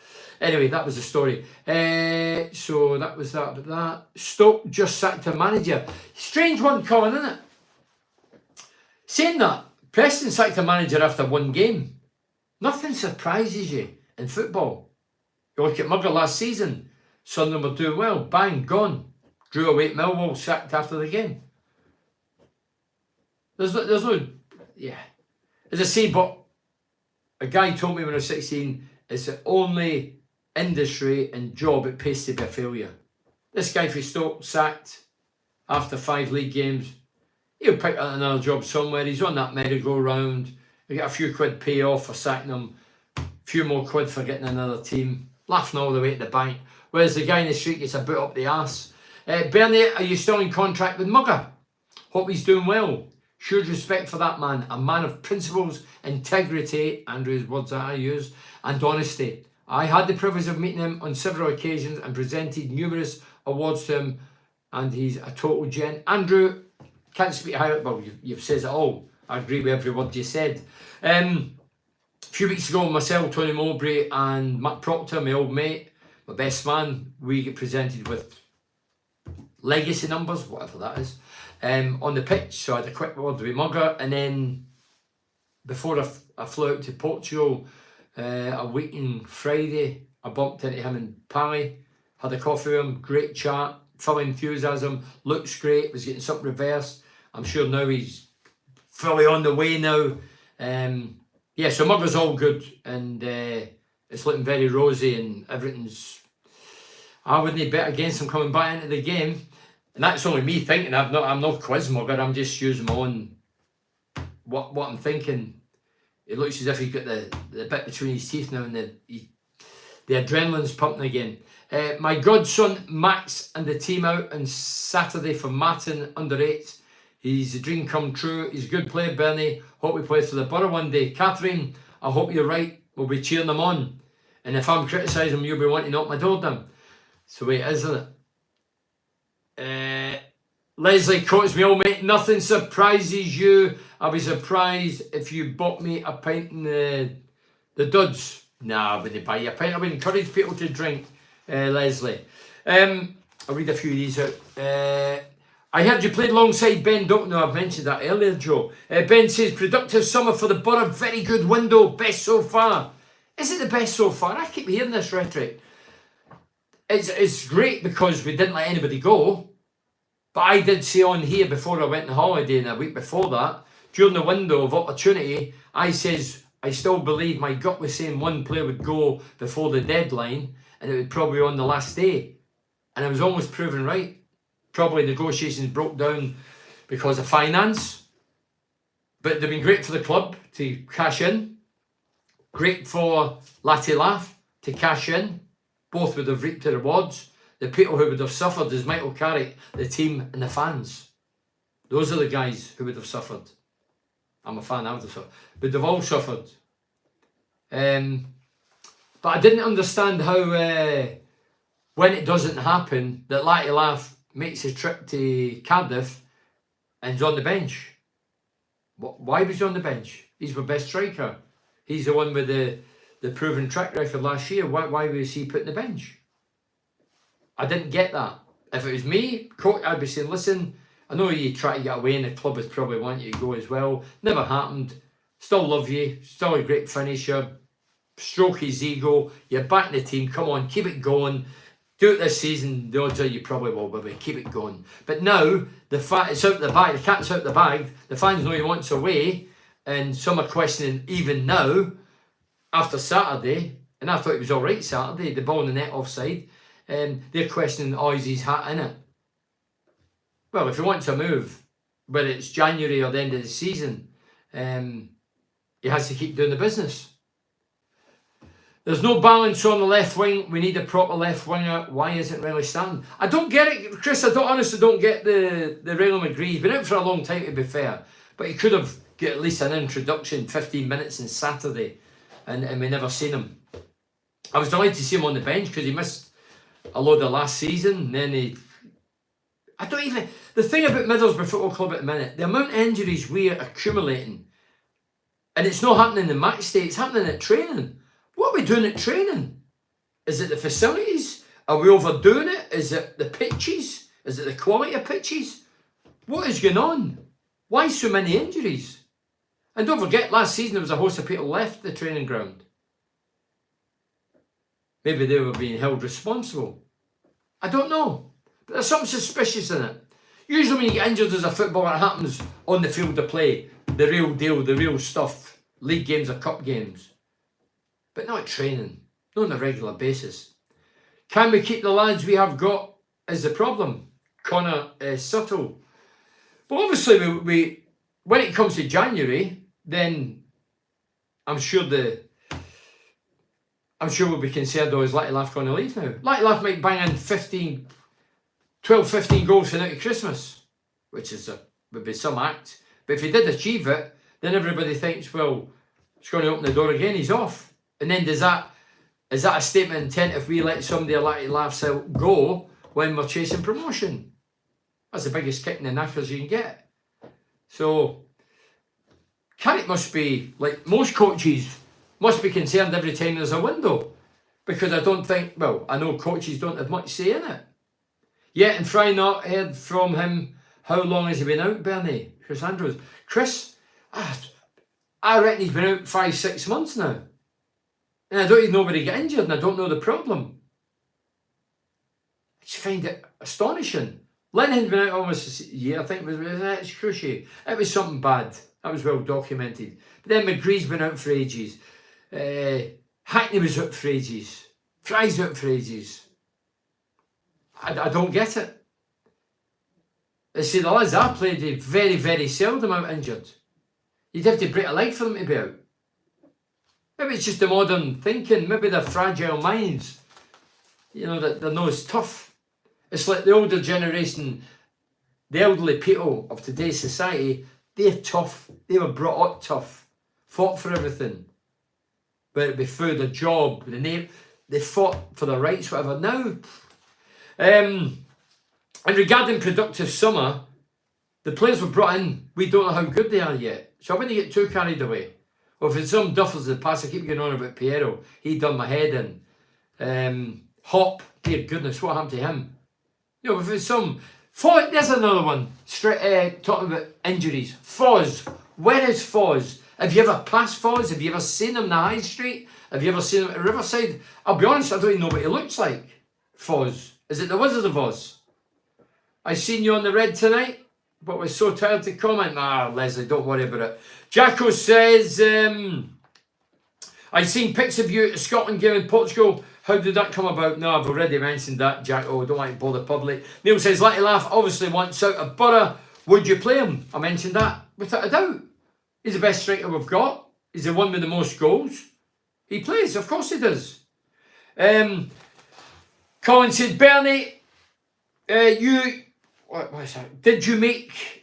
anyway, that was the story. So that was that about that. Stoke just sacked a manager. Strange one, Colin, isn't it? Saying that, Preston sacked a manager after 1 game. Nothing surprises you in football. You look at Mugger last season. Sunderland were doing well. Bang, gone. Drew away at Millwall, sacked after the game. There's no, yeah. As I say, but A guy told me when I was 16, it's the only industry and job it pays to be a failure. This guy for Stoke sacked after 5 league games. He'll pick up another job somewhere. He's on that merry-go-round. You get a few quid payoff for sacking him, a few more quid for getting another team, laughing all the way to the bank. Whereas the guy in the street gets a boot up the arse. Bernie, are you still in contract with Mugger? Hope he's doing well. Huge respect for that man. A man of principles, integrity, Andrew's words that I use, and honesty. I had the privilege of meeting him on several occasions and presented numerous awards to him, and he's a total gent. Andrew, can't speak how, well, you've said it all. I agree with every word you said. A few weeks ago, myself, Tony Mowbray, and Matt Proctor, my old mate, my best man, we get presented with legacy numbers, whatever that is, on the pitch. So I had a quick word with Mugger, and then before I flew out to Portugal, a week on Friday, I bumped into him in Pally, had a coffee with him, great chat, full of enthusiasm, looks great, was getting something reversed. I'm sure now he's fully on the way now. Yeah, so Mugger's all good, and it's looking very rosy, and everything's... I wouldn't bet against him coming back into the game. And that's only me thinking. I'm not quiz Mugger, I'm just using my own what I'm thinking. It looks as if he's got the bit between his teeth now, and the adrenaline's pumping again. My godson Max and the team out on Saturday for Martin under 8s. He's a dream come true. He's a good player, Bernie. Hope he plays for the Borough one day. Catherine, I hope you're right. We'll be cheering him on. And if I'm criticising him, you'll be wanting to knock my door down. So wait, isn't it? Leslie quotes me, old mate, nothing surprises you. I'll be surprised if you bought me a pint in the duds. Nah, I wouldn't buy you a pint. I would encourage people to drink, Leslie. I'll read a few of these out. I heard you played alongside Ben. Don't know, I've mentioned that earlier, Joe. Ben says, productive summer for the Borough, very good window, best so far. Is it the best so far? I keep hearing this rhetoric. It's great because we didn't let anybody go. But I did say on here before I went on holiday, and a week before that, during the window of opportunity, I says, I still believe my gut was saying one player would go before the deadline, and it would probably be on the last day. And I was almost proven right. Probably negotiations broke down because of finance, but they've been great for the club to cash in. Great for Latte Laugh to cash in. Both would have reaped the rewards. The people who would have suffered is Michael Carrick, the team and the fans. Those are the guys who would have suffered. I'm a fan, I would have suffered. But they've all suffered. But I didn't understand how, when it doesn't happen, that Latte Laugh makes a trip to Cardiff and is on the bench. Why was he on the bench? He's my best striker. He's the one with the proven track record last year. Why was he put in the bench? I didn't get that. If it was me, coach, I'd be saying, listen, I know you try to get away and the club is probably wanting you to go as well. Never happened. Still love you. Still a great finisher. Stroke his ego. You're back in the team. Come on, keep it going. Do it this season. The odds are you probably will, baby. Keep it going. But now, it's out the bag. The cat's out the bag. The fans know he wants away. And some are questioning even now, after Saturday, and I thought it was all right Saturday, the ball in the net offside, they're questioning, is his hat in it? Well, if he wants a move, whether it's January or the end of the season, he has to keep doing the business. There's no balance on the left wing. We need a proper left winger. Why isn't really starting? I don't get it, Chris. I honestly don't get the Raylan McGree. He's been out for a long time, to be fair. But he could have got at least an introduction, 15 minutes on Saturday. And we never seen him. I was delighted to see him on the bench because he missed a load of last season. And then the thing about Middlesbrough Football Club at the minute, the amount of injuries we are accumulating, and it's not happening in match day, it's happening at training. What are we doing at training? Is it the facilities? Are we overdoing it? Is it the pitches? Is it the quality of pitches? What is going on? Why so many injuries? And don't forget, last season there was a host of people left the training ground. Maybe they were being held responsible. I don't know. But there's something suspicious in it. Usually when you get injured as a footballer, it happens on the field of play. The real deal, the real stuff. League games or cup games. but not training, not on a regular basis. Can we keep the lads we have got is the problem. Connor Subtle. But obviously, we when it comes to January, then I'm sure we'll be concerned, is Laff going to leave now? Laff might bang in 12, 15 goals for now to Christmas, which would be some act. But if he did achieve it, then everybody thinks, well, it's going to open the door again, he's off. And then is that a statement of intent if we let somebody like Laff go when we're chasing promotion? That's the biggest kick in the knackers you can get. So Carrick must be, like most coaches, must be concerned every time there's a window. Because I know coaches don't have much say in it. Yet, and Fry not heard from him, how long has he been out, Bernie? Chris Andrews. Chris, I reckon he's been out 5-6 months now. And I don't even know where he got injured, and I don't know the problem. I just find it astonishing. Lenihan's been out almost a year, I think it was crucial. It was something bad. That was well documented. But then McGree's been out for ages. Hackney was out for ages. Fry's out for ages. I don't get it. They say the lads I played, they very, very seldom out injured. You'd have to break a leg for them to be out. Maybe it's just the modern thinking. Maybe they're fragile minds. You know, that they're not as tough. It's like the older generation, the elderly people of today's society, they're tough. They were brought up tough. Fought for everything. Whether it be food, a job, the name. They fought for their rights, whatever. Now, and regarding productive summer, the players were brought in. We don't know how good they are yet. So I wouldn't get too carried away. Or if it's some duffers in the past, I keep going on about Piero. He done my head in. Hop, dear goodness, what happened to him? You know, if it's some... there's another one. Talking about injuries. Foz. Where is Foz? Have you ever passed Foz? Have you ever seen him in the high street? Have you ever seen him at Riverside? I'll be honest, I don't even know what he looks like. Foz. Is it the Wizard of Oz? I seen you on the red tonight, but was so tired to comment. Leslie, don't worry about it. Jacko says, I seen pics of you at the Scotland game in Portugal. How did that come about? No, I've already mentioned that, Jacko. Don't want to bother public. Neil says, Letty Laff obviously wants out of Borough. Would you play him? I mentioned that without a doubt. He's the best striker we've got. He's the one with the most goals. He plays, of course he does. Colin says, Bernie,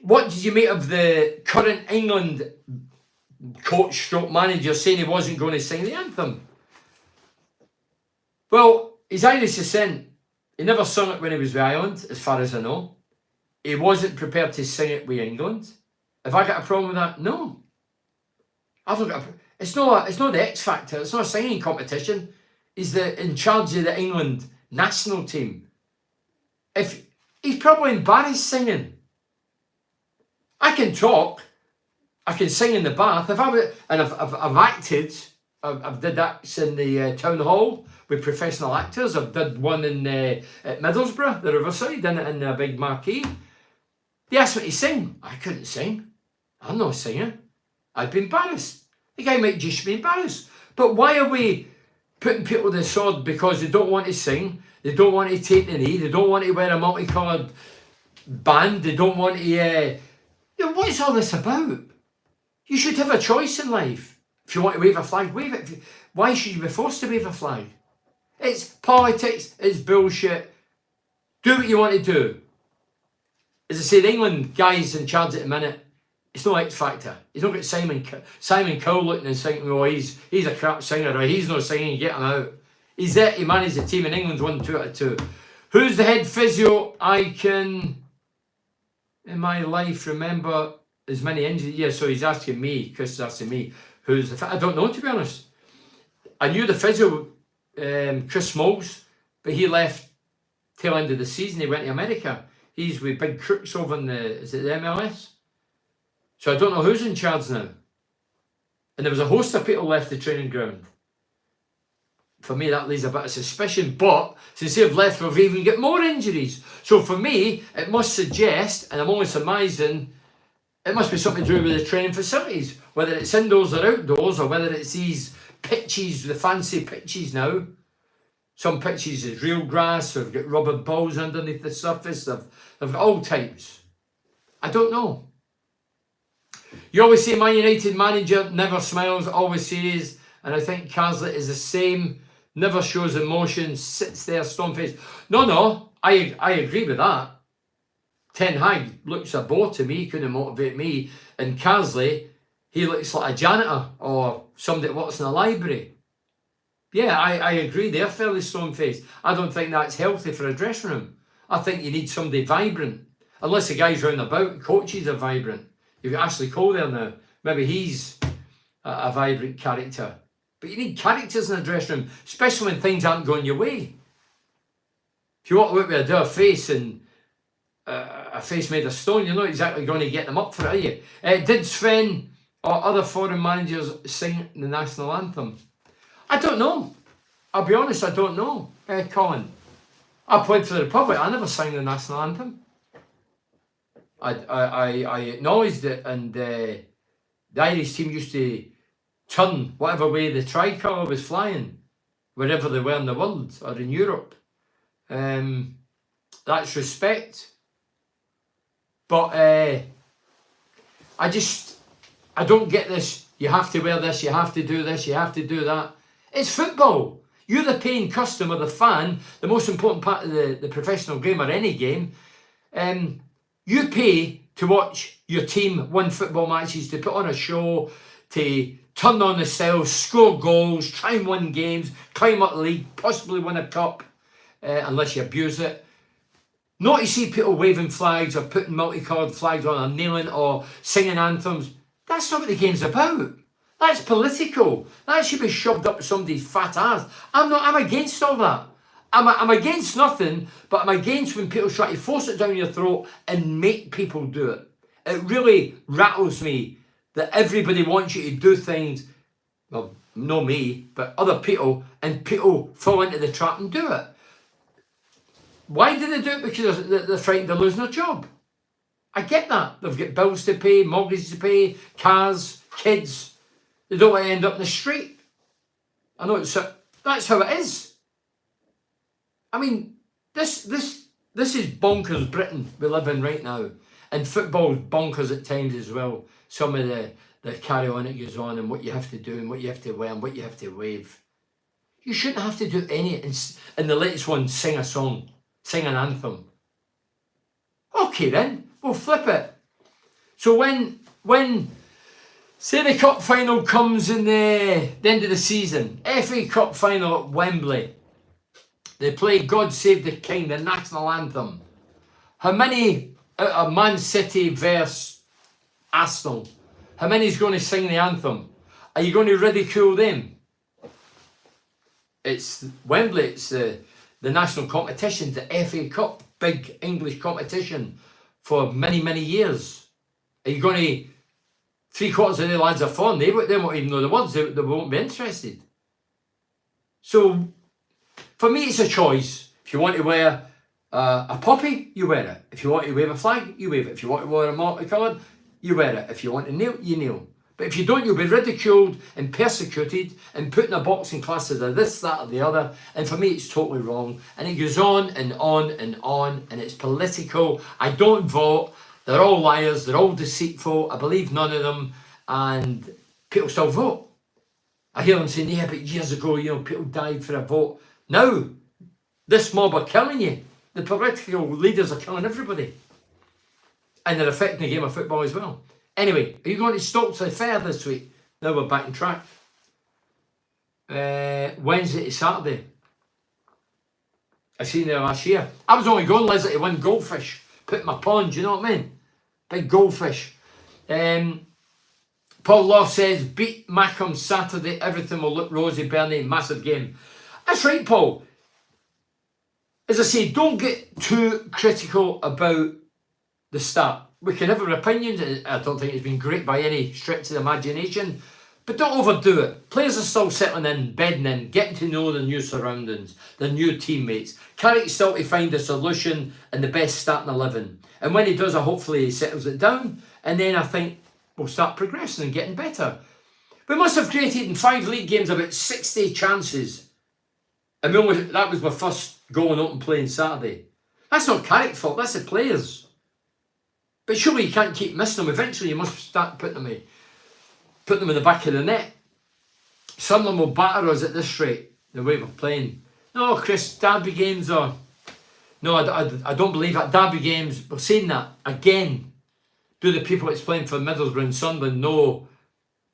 what did you make of the current England coach stroke manager saying he wasn't going to sing the anthem? Well, he's Irish descent. He never sung it when he was with Ireland, as far as I know. He wasn't prepared to sing it with England. Have I got a problem with that? No. I've not got it's not the X Factor. It's not a singing competition. He's in charge of the England national team. If he's probably embarrassed singing. I can talk. I can sing in the bath. I've acted. I've did acts in the town hall with professional actors. I've did one at Middlesbrough, the Riverside, in a big marquee. They asked me to sing. I couldn't sing. I'm not a singer. I'd be embarrassed. The guy might just be embarrassed. But why are we putting people to the sword because they don't want to sing? They don't want to take the knee. They don't want to wear a multicoloured band. They don't want to... what is all this about? You should have a choice in life. If you want to wave a flag, wave it. Why should you be forced to wave a flag? It's politics. It's bullshit. Do what you want to do. As I said, England guy's in charge at the minute. It's no X Factor. He's not got Simon Cowell looking and thinking, oh, he's a crap singer, or he's not singing, get him out. He's there to manage the team, and England's won 2 out of 2. Who's the head physio? I can, in my life, remember as many injuries. Yeah, so he's asking me, Chris is asking me, who's the... I don't know, to be honest. I knew the physio, Chris Smalls, but he left tail end of the season. He went to America. He's with Big Crooks over in the MLS? So I don't know who's in charge now. And there was a host of people left the training ground. For me, that leaves a bit of suspicion. But since they've left, we've even got more injuries. So for me, it must suggest, and I'm only surmising, it must be something to do with the training facilities. Whether it's indoors or outdoors, or whether it's these pitches, the fancy pitches now. Some pitches is real grass, they've got rubber balls underneath the surface, they've got all types. I don't know. You always say Man United manager never smiles, always says, and I think Carsley is the same, never shows emotion, sits there stone-faced. No, I agree with that. Ten Hag looks a bore to me, couldn't motivate me, and Carsley, he looks like a janitor or somebody that works in a library. Yeah, I agree, they're fairly stone-faced. I don't think that's healthy for a dressing room. I think you need somebody vibrant. Unless the guys round about, coaches are vibrant. You've got Ashley Cole there now. Maybe he's a vibrant character. But you need characters in a dressing room, especially when things aren't going your way. If you walk out with a dour face and a face made of stone, you're not exactly going to get them up for it, are you? Did Sven or other foreign managers sing the national anthem? I don't know. I'll be honest, I don't know, Colin. I played for the Republic. I never sang the national anthem. I acknowledged it, and the Irish team used to turn whatever way the tricolour was flying, wherever they were in the world or in Europe. That's respect. But I don't get this. You have to wear this, you have to do this, you have to do that. It's football. You're the paying customer, the fan, the most important part of the professional game or any game. You pay to watch your team win football matches, to put on a show, to turn on the cells, score goals, try and win games, climb up the league, possibly win a cup, unless you abuse it. Not to see people waving flags or putting multicoloured flags on or kneeling or singing anthems. That's not what the game's about. That's political. That should be shoved up somebody's fat ass. I'm against all that. I'm against nothing, but I'm against when people try to force it down your throat and make people do it. It really rattles me that everybody wants you to do things, well, not me, but other people, and people fall into the trap and do it. Why do they do it? Because they're frightened of losing their job. I get that. They've got bills to pay, mortgages to pay, cars, kids. They don't want to end up in the street. I know that's how it is. I mean, this is bonkers Britain we live in right now. And football's bonkers at times as well. Some of the carry on it goes on and what you have to do and what you have to wear and what you have to wave. You shouldn't have to do any, and the latest one, sing a song, sing an anthem. Okay then, we'll flip it. So when say the cup final comes in the end of the season, FA Cup final at Wembley, they play God Save the King, the national anthem. How many out of Man City versus Arsenal, how many is going to sing the anthem? Are you going to ridicule them? It's Wembley, it's the national competition, the FA Cup, big English competition for many, many years. Are you going to, 3/4 of the lads are foreign, they won't even know the words, they won't be interested. So, for me, it's a choice. If you want to wear a poppy, you wear it. If you want to wave a flag, you wave it. If you want to wear a multicoloured, you wear it. If you want to kneel, you kneel. But if you don't, you'll be ridiculed and persecuted and put in a boxing class as a this, that, or the other. And for me, it's totally wrong. And it goes on and on and on, and it's political. I don't vote. They're all liars. They're all deceitful. I believe none of them. And people still vote. I hear them saying, yeah, but years ago, people died for a vote. Now, this mob are killing you. The political leaders are killing everybody. And they're affecting the game of football as well. Anyway, are you going to Stokes Fair this week? Now we're back on track. Wednesday to Saturday. I seen there last year. I was only going, Leslie, to win goldfish. Put in my pond, you know what I mean? Big goldfish. Paul Love says, beat Mackham Saturday, everything will look rosy, Bernie, massive game. That's right, Paul. As I say, don't get too critical about the start. We can have our opinions. I don't think it's been great by any stretch of the imagination, but don't overdo it. Players are still settling in, bedding in, getting to know the new surroundings, the new teammates. Carrick's still to find a solution and the best starting 11. And when he does, hopefully he settles it down, and then I think we'll start progressing and getting better. We must have created in 5 league games about 60 chances. And that was my first goal in open play on Saturday. That's not Carrick's fault, that's the players. But surely you can't keep missing them. Eventually you must start putting them in the back of the net. Sunderland will batter us at this rate, the way we're playing. No, Chris, derby games are... No, I don't believe that. Derby games, we're saying that again. Do the people that's playing for Middlesbrough and Sunderland know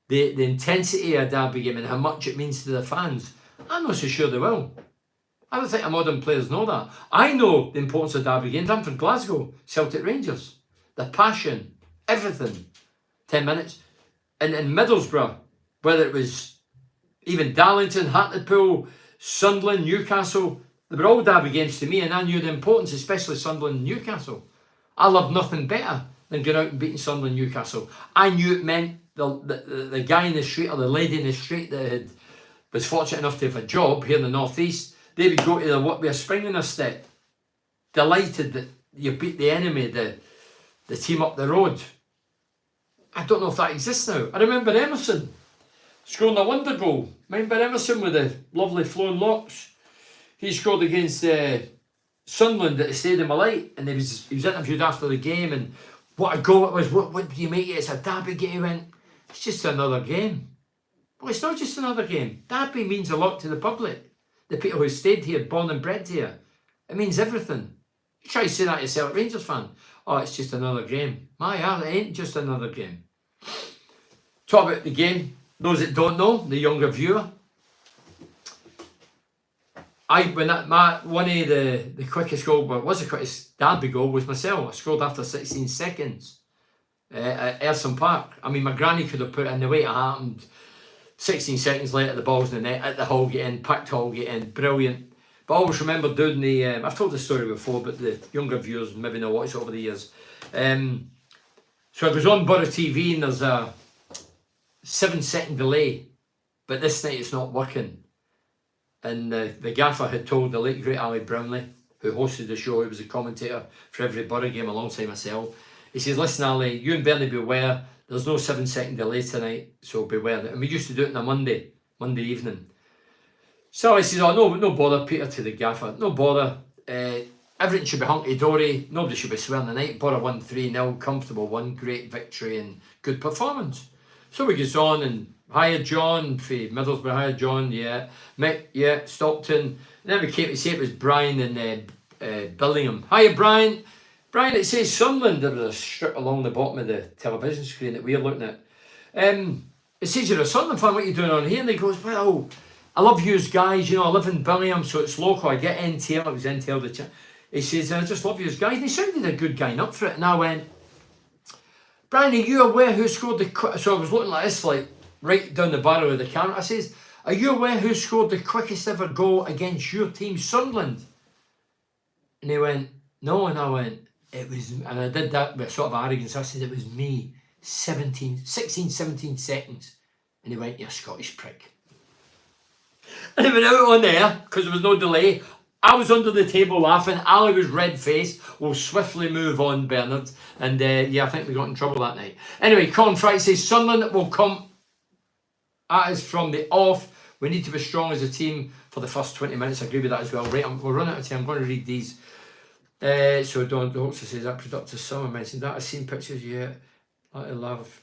the intensity of a derby game and how much it means to the fans? I'm not so sure they will. I don't think our modern players know that. I know the importance of derby games. I'm from Glasgow, Celtic Rangers. The passion, everything. 10 minutes. And in Middlesbrough, whether it was even Darlington, Hartlepool, Sunderland, Newcastle, they were all derby games to me, and I knew the importance, especially Sunderland and Newcastle. I loved nothing better than going out and beating Sunderland and Newcastle. I knew it meant the guy in the street or the lady in the street that was fortunate enough to have a job here in the North East, they would go to the work with a spring in their step, delighted that you beat the enemy, the team up the road. I don't know if that exists now. I remember Emerson scoring a wonder goal. Remember Emerson with the lovely flowing locks? He scored against Sunderland at the Stadium of Light, and he was interviewed after the game, and what a goal it was. What do you make it? It's a derby game. He went, it's just another game. Well, it's not just another game. Derby means a lot to the public, the people who stayed here, born and bred here. It means everything. You try to say that to a Celtic Rangers fan. Oh, it's just another game. It ain't just another game. Talk about the game. Those that don't know, the younger viewer. One of the quickest goal, but was the quickest derby goal, was myself. I scored after 16 seconds at Erson Park. I mean, my granny could have put in the way it happened. 16 seconds later, the ball's in the net, at the Hallgate end, packed Hallgate end, brilliant. But I always remember doing the, I've told this story before, but the younger viewers maybe know watched it over the years. So I was on Borough TV and there's a 7-second delay, but this night it's not working. And the gaffer had told the late great Ali Brownlee, who hosted the show, who was a commentator for every Borough game alongside myself. He says, listen Ali, you and Bernie beware, there's no 7-second delay tonight, so beware. And we used to do it on a Monday evening. So he says, oh no bother, Peter, to the gaffer, no bother. Everything should be hunky-dory, nobody should be swearing the night. Borough won 3-0, comfortable win, great victory and good performance. So we goes on and hired John for Middlesbrough, hired John, yeah. Mick, yeah, Stockton. And then we came to say it was Brian and Billingham. Hiya, Brian. Brian, it says Sunderland. There was a strip along the bottom of the television screen that we're looking at. It says you're a Sunderland fan, what are you doing on here? And he goes, well, I love yous guys, you know, I live in Billingham, so it's local. I get NTL, it was NTL. He says, I just love yous guys. And he sounded a good guy up for it. And I went, Brian, are you aware who scored the... So I was looking like this, like, right down the barrel of the camera. I says, are you aware who scored the quickest ever goal against your team, Sunderland? And he went, no. And I went, it was... And I did that with sort of arrogance. I said, it was me, 16, 17 seconds. And he went, you Scottish prick. And he went out on there, because there was no delay. I was under the table laughing. Ali was red-faced. We'll swiftly move on, Bernard. And yeah, I think we got in trouble that night. Anyway, Colin Fry says, Sunderland will come at us from the off. We need to be strong as a team for the first 20 minutes. I agree with that as well. Right, we're running out of time. I'm going to read these. So Don also says, that productive summer mentioned that. I've seen pictures yet. I love.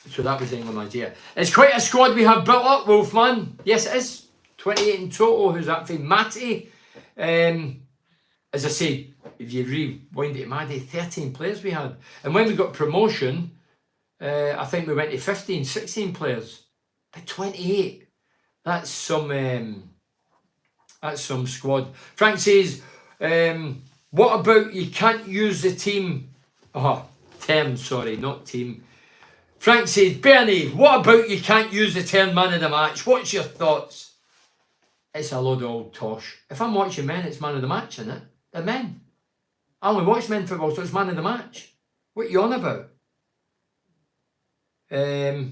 So that was England, Nigeria. It's quite a squad we have built up, Wolfman. Yes, it is. 28 in total. Who's that for? Matty. As I say, if you rewind it to my day, 13 players we had. And when we got promotion, I think we went to 15, 16 players. But 28. That's some squad. Frank says, what about you can't use the team... term, sorry, not team. Frank says, Bernie, what about you can't use the term man of the match? What's your thoughts? It's a load of old tosh. If I'm watching men, it's man of the match, isn't it? They're men. I only watch men football, so it's man of the match. What are you on about? Yeah,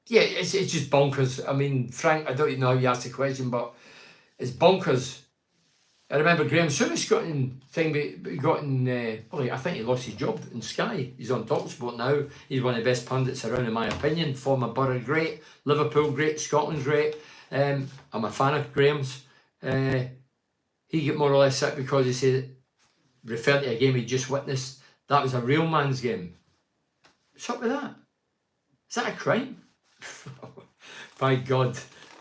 it's just bonkers. I mean, Frank, I don't even know how you asked the question, but it's bonkers I remember Graham Souness got in I think he lost his job in Sky. He's on TalkSport now. He's one of the best pundits around, in my opinion. Former Borough great, Liverpool great, Scotland great. I'm a fan of Graham's. He get more or less sick because he said, referred to a game he just witnessed, that was a real man's game. What's up with that? Is that a crime? By God,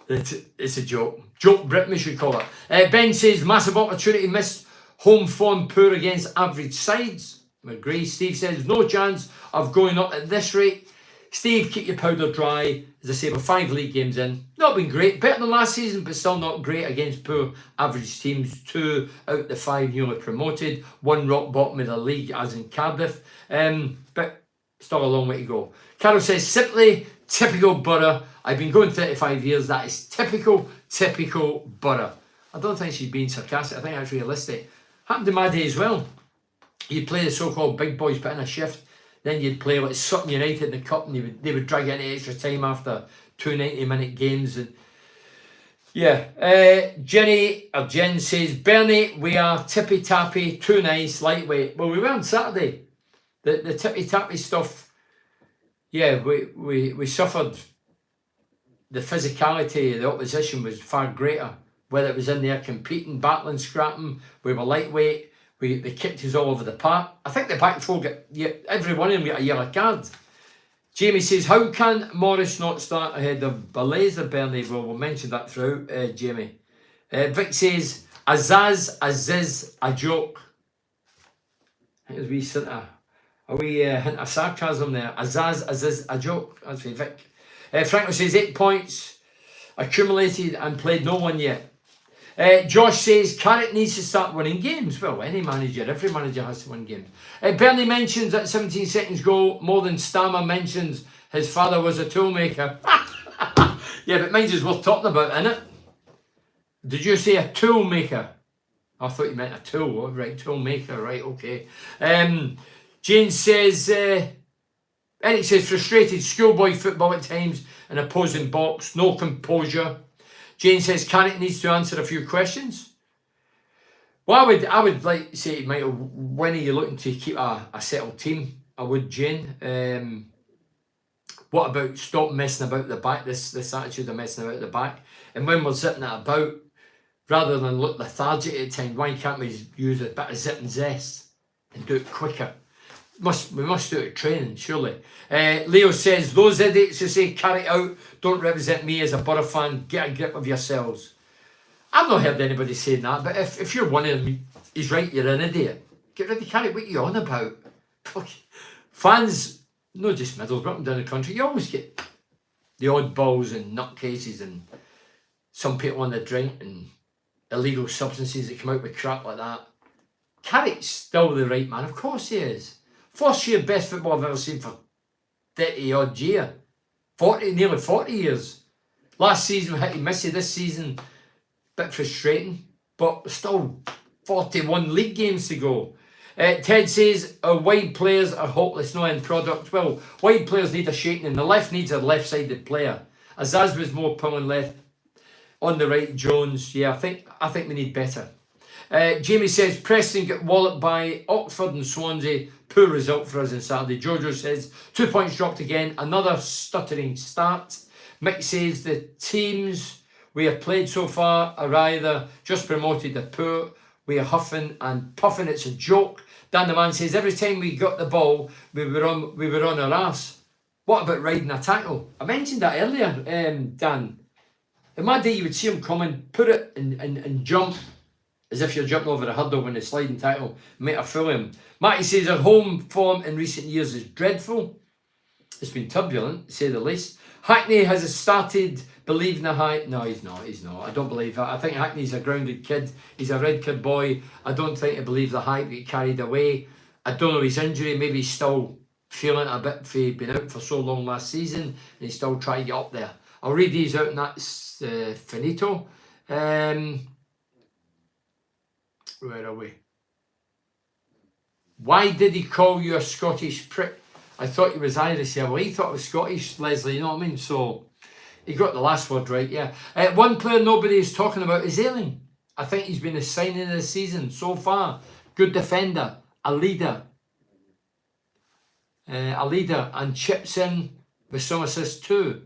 it's a joke. Joke Britain, we should call it. Ben says, massive opportunity missed. Home form poor against average sides. I agree. Steve says, no chance of going up at this rate. Steve, keep your powder dry. As I say, we're 5 league games in. Not been great. Better than last season, but still not great against poor average teams. 2 out of the 5 newly promoted. 1 rock bottom of the league, as in Cardiff. But still a long way to go. Carol says, simply typical Borough. I've been going 35 years. That is typical Borough. I don't think she's being sarcastic. I think that's realistic. Happened to Maddie as well. You'd play the so-called big boys, put in a shift. Then you'd play like Sutton United in the cup, and they would drag it into extra time after 2 90-minute games. And yeah, Jen says, Bernie, we are tippy-tappy, too nice, lightweight. Well, we were on Saturday. The tippy-tappy stuff, yeah, we suffered. The physicality of the opposition was far greater. Whether it was in there competing, battling, scrapping, we were lightweight. They kicked us all over the park. I think the back four every one of them got a yellow card. Jamie says, how can Morris not start ahead of Baleza, Bernie? Well, we'll mention that throughout, Jamie. Vic says, Aziz, a joke. I think there's a wee hint of sarcasm there. Aziz, a joke. That's for Vic. Franco says, 8 points accumulated and played no one yet. Josh says, Carrick needs to start winning games. Well, every manager has to win games. Bernie mentions that 17 seconds goal more than Stammer mentions his father was a toolmaker. Yeah, but mine's is worth talking about, innit? Did you say a toolmaker? I thought you meant a tool. Oh, right, toolmaker, right, okay. Jane says, Eric says, frustrated schoolboy football at times in opposing box, no composure. Jane says, Carrick needs to answer a few questions. Well, I would like to say to Michael, when are you looking to keep a settled team? I would, Jane. What about stop messing about the back, this attitude of messing about the back? And when we're sitting at about, rather than look lethargic at times, why can't we use a bit of zip and zest and do it quicker? We must do it at training, surely. Leo says, those idiots who say Carrick out don't represent me as a Borough fan. Get a grip of yourselves. I've not heard anybody saying that, but if you're one of them, he's right, you're an idiot. Get rid of Carrick, what are you on about? Fans, not just Middlesbrough, up and down the country, you always get the oddballs and nutcases and some people on the drink and illegal substances that come out with crap like that. Carrick's still the right man, of course he is. First year best football I've ever seen for 30 odd years. Nearly 40 years. Last season we hit Missy, this season bit frustrating, but still 41 league games to go. Ted says our wide players are hopeless, no end product. Well, wide players need a shaking and the left needs a left-sided player. Azaz was more pulling left. On the right, Jones. Yeah, I think we need better. Jamie says Preston get walloped by Oxford and Swansea. Poor result for us on Saturday. Jojo says 2 points dropped again. Another stuttering start. Mick says the teams we have played so far are either just promoted or poor. We are huffing and puffing. It's a joke. Dan the man says every time we got the ball, we were on our ass. What about riding a tackle? I mentioned that earlier, Dan. In my day, you would see him coming, put it and jump. As if you're jumping over a hurdle when it's sliding tackle. Make a fool of him. Matty says our home form in recent years is dreadful. It's been turbulent, to say the least. Hackney has started believing the hype. No, he's not. I don't believe that. I think Hackney's a grounded kid. He's a red kid boy. I don't think he believes the hype, get carried away. I don't know his injury. Maybe he's still feeling a bit for being out for so long last season and he's still trying to get up there. I'll read these out and that's finito. Where are we? Why did he call you a Scottish prick? I thought he was Irish. Yeah, well, he thought it was Scottish, Leslie, you know what I mean? So, he got the last word right, yeah. One player nobody is talking about is Ayling. I think he's been a signing of the season so far. Good defender, a leader, and chips in with some assists too.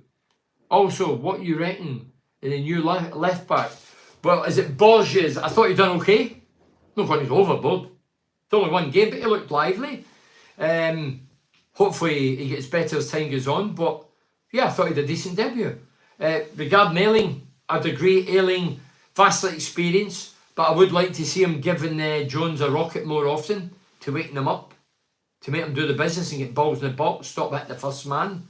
Also, what you reckon in the new left back? Well, is it Borges? I thought he'd done okay. Not going to go overboard. It's only one game, but he looked lively. Hopefully he gets better as time goes on. But yeah, I thought he had a decent debut. Regarding Ayling, I'd agree. Ayling, vastly experienced, but I would like to see him giving Jones a rocket more often to waken him up, to make him do the business and get balls in the box, stop hitting the first man,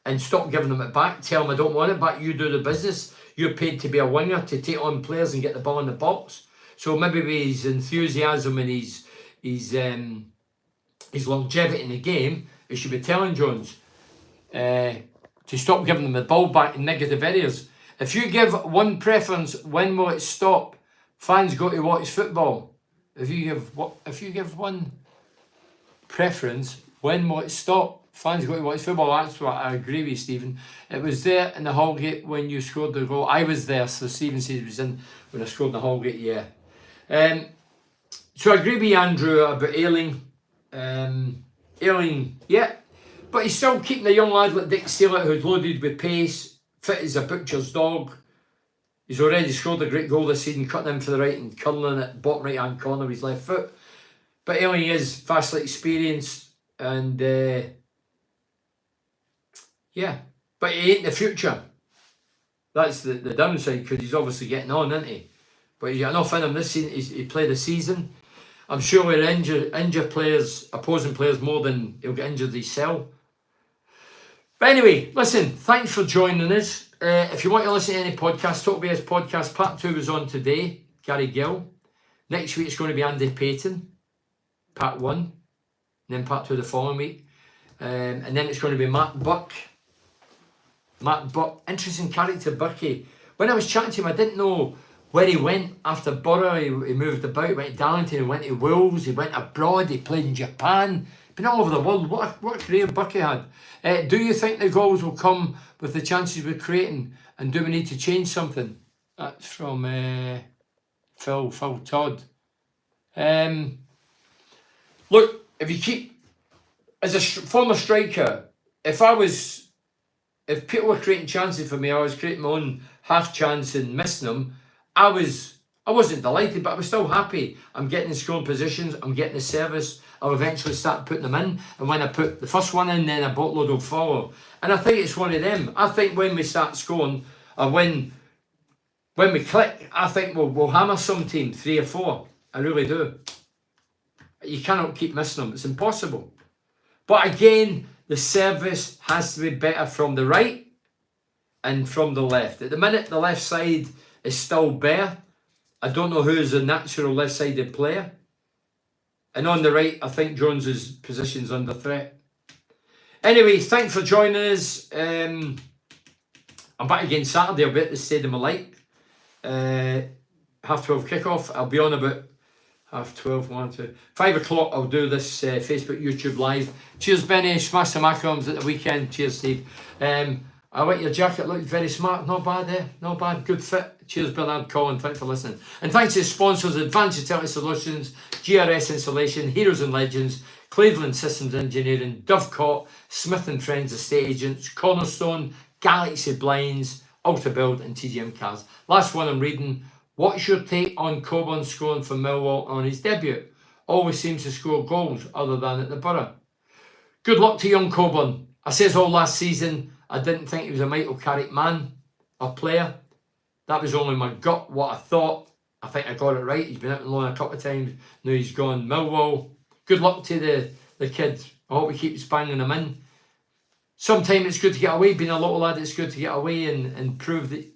and stop giving him it back. Tell him I don't want it back, you do the business. You're paid to be a winger, to take on players and get the ball in the box. So maybe with his enthusiasm and his longevity in the game, he should be telling Jones to stop giving them the ball back in negative areas. If you give one preference, when will it stop? Fans go to watch football. If you give one preference, when will it stop? Fans go to watch football. That's what I agree with, Stephen. It was there in the Hallgate when you scored the goal. I was there, so Stephen says he was in when I scored in the Hallgate, yeah. So I agree with Andrew about Ayling. Ayling, yeah. But he's still keeping a young lad like Dick Steele, who's loaded with pace, fit as a butcher's dog. He's already scored a great goal this season, cutting in for the right and curling it bottom right hand corner with his left foot. But Ayling is vastly experienced and yeah, but he ain't the future. That's the downside, because he's obviously getting on, isn't he? But he's got enough in him this season. He played a season. I'm sure we'll injure players, opposing players, more than he'll get injured himself. But anyway, listen, thanks for joining us. If you want to listen to any podcast, Talk Bears podcast, part 2 was on today, Gary Gill. Next week it's going to be Andy Payton, part 1. And then part 2 the following week. And then it's going to be Matt Buck. Interesting character, Bucky. When I was chatting to him, I didn't know where he went after Borough. He moved about, went to Darlington, he went to Wolves, he went abroad, he played in Japan, been all over the world. What a career Bucky had. Do you think the goals will come with the chances we're creating, and do we need to change something? That's from Phil Todd. Look, if you keep, as a former striker, if people were creating chances for me, I was creating my own half chance and missing them, I wasn't delighted, but I was still happy. I'm getting in scoring positions, I'm getting the service, I'll eventually start putting them in, and when I put the first one in, then a boatload will follow. And I think it's one of them. I think when we start scoring, or when we click, I think we'll hammer some team, 3 or 4. I really do. You cannot keep missing them, it's impossible. But again, the service has to be better from the right and from the left. At the minute, the left side is still bare. I don't know who's a natural left-sided player. And on the right, I think Jones's position's under threat. Anyway, thanks for joining us. I'm back again Saturday. I'll be at the Stadium of Light. 12:30 kickoff. I'll be on about 12:30, 5 o'clock. I'll do this Facebook, YouTube live. Cheers, Benny. Smash the macarons at the weekend. Cheers, Steve. I like your jacket. Looked very smart. Not bad, Not bad. Good fit. Cheers, Bernard Collin. Thanks for listening. And thanks to sponsors: Advanced Utility Solutions, GRS Insulation, Heroes and Legends, Cleveland Systems Engineering, Dovecot, Smith and Friends Estate Agents, Cornerstone, Galaxy Blinds, Ultra Build, and TGM Cars. Last one I'm reading. What's your take on Coburn scoring for Millwall on his debut? Always seems to score goals other than at the Borough. Good luck to young Coburn. I says all last season, I didn't think he was a Michael Carrick man or player. That was only my gut, what I thought. I think I got it right. He's been out on loan a couple of times. Now he's gone Millwall. Good luck to the kid. I hope he keeps banging him in. Sometimes it's good to get away. Being a little lad, it's good to get away and prove that.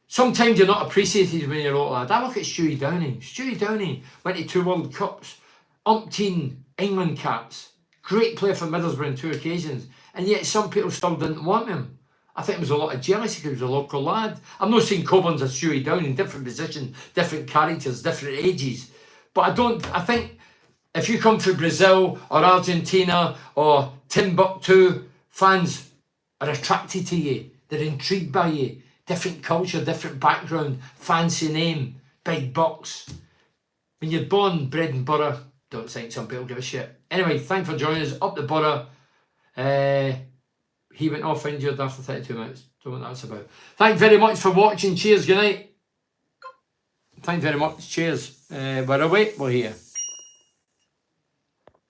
Sometimes you're not appreciated when you're a little lad. I look at Stewie Downing. Stewie Downing went to 2 World Cups, umpteen England caps. Great player for Middlesbrough on 2 occasions. And yet some people still didn't want him. I think there was a lot of jealousy because he was a local lad. I'm not saying Coburn's a Stewie Downing, different position, different characters, different ages. But I think if you come from Brazil or Argentina or Timbuktu, fans are attracted to you. They're intrigued by you. Different culture, different background, fancy name. big bucks. When you're born, bred in Borough, don't think some people give a shit. Anyway, thanks for joining us. Up the Borough. He went off injured after 32 minutes. Don't know what that's about. Thanks very much for watching. Cheers. Good night. Thanks very much. Cheers. We're away. We're here.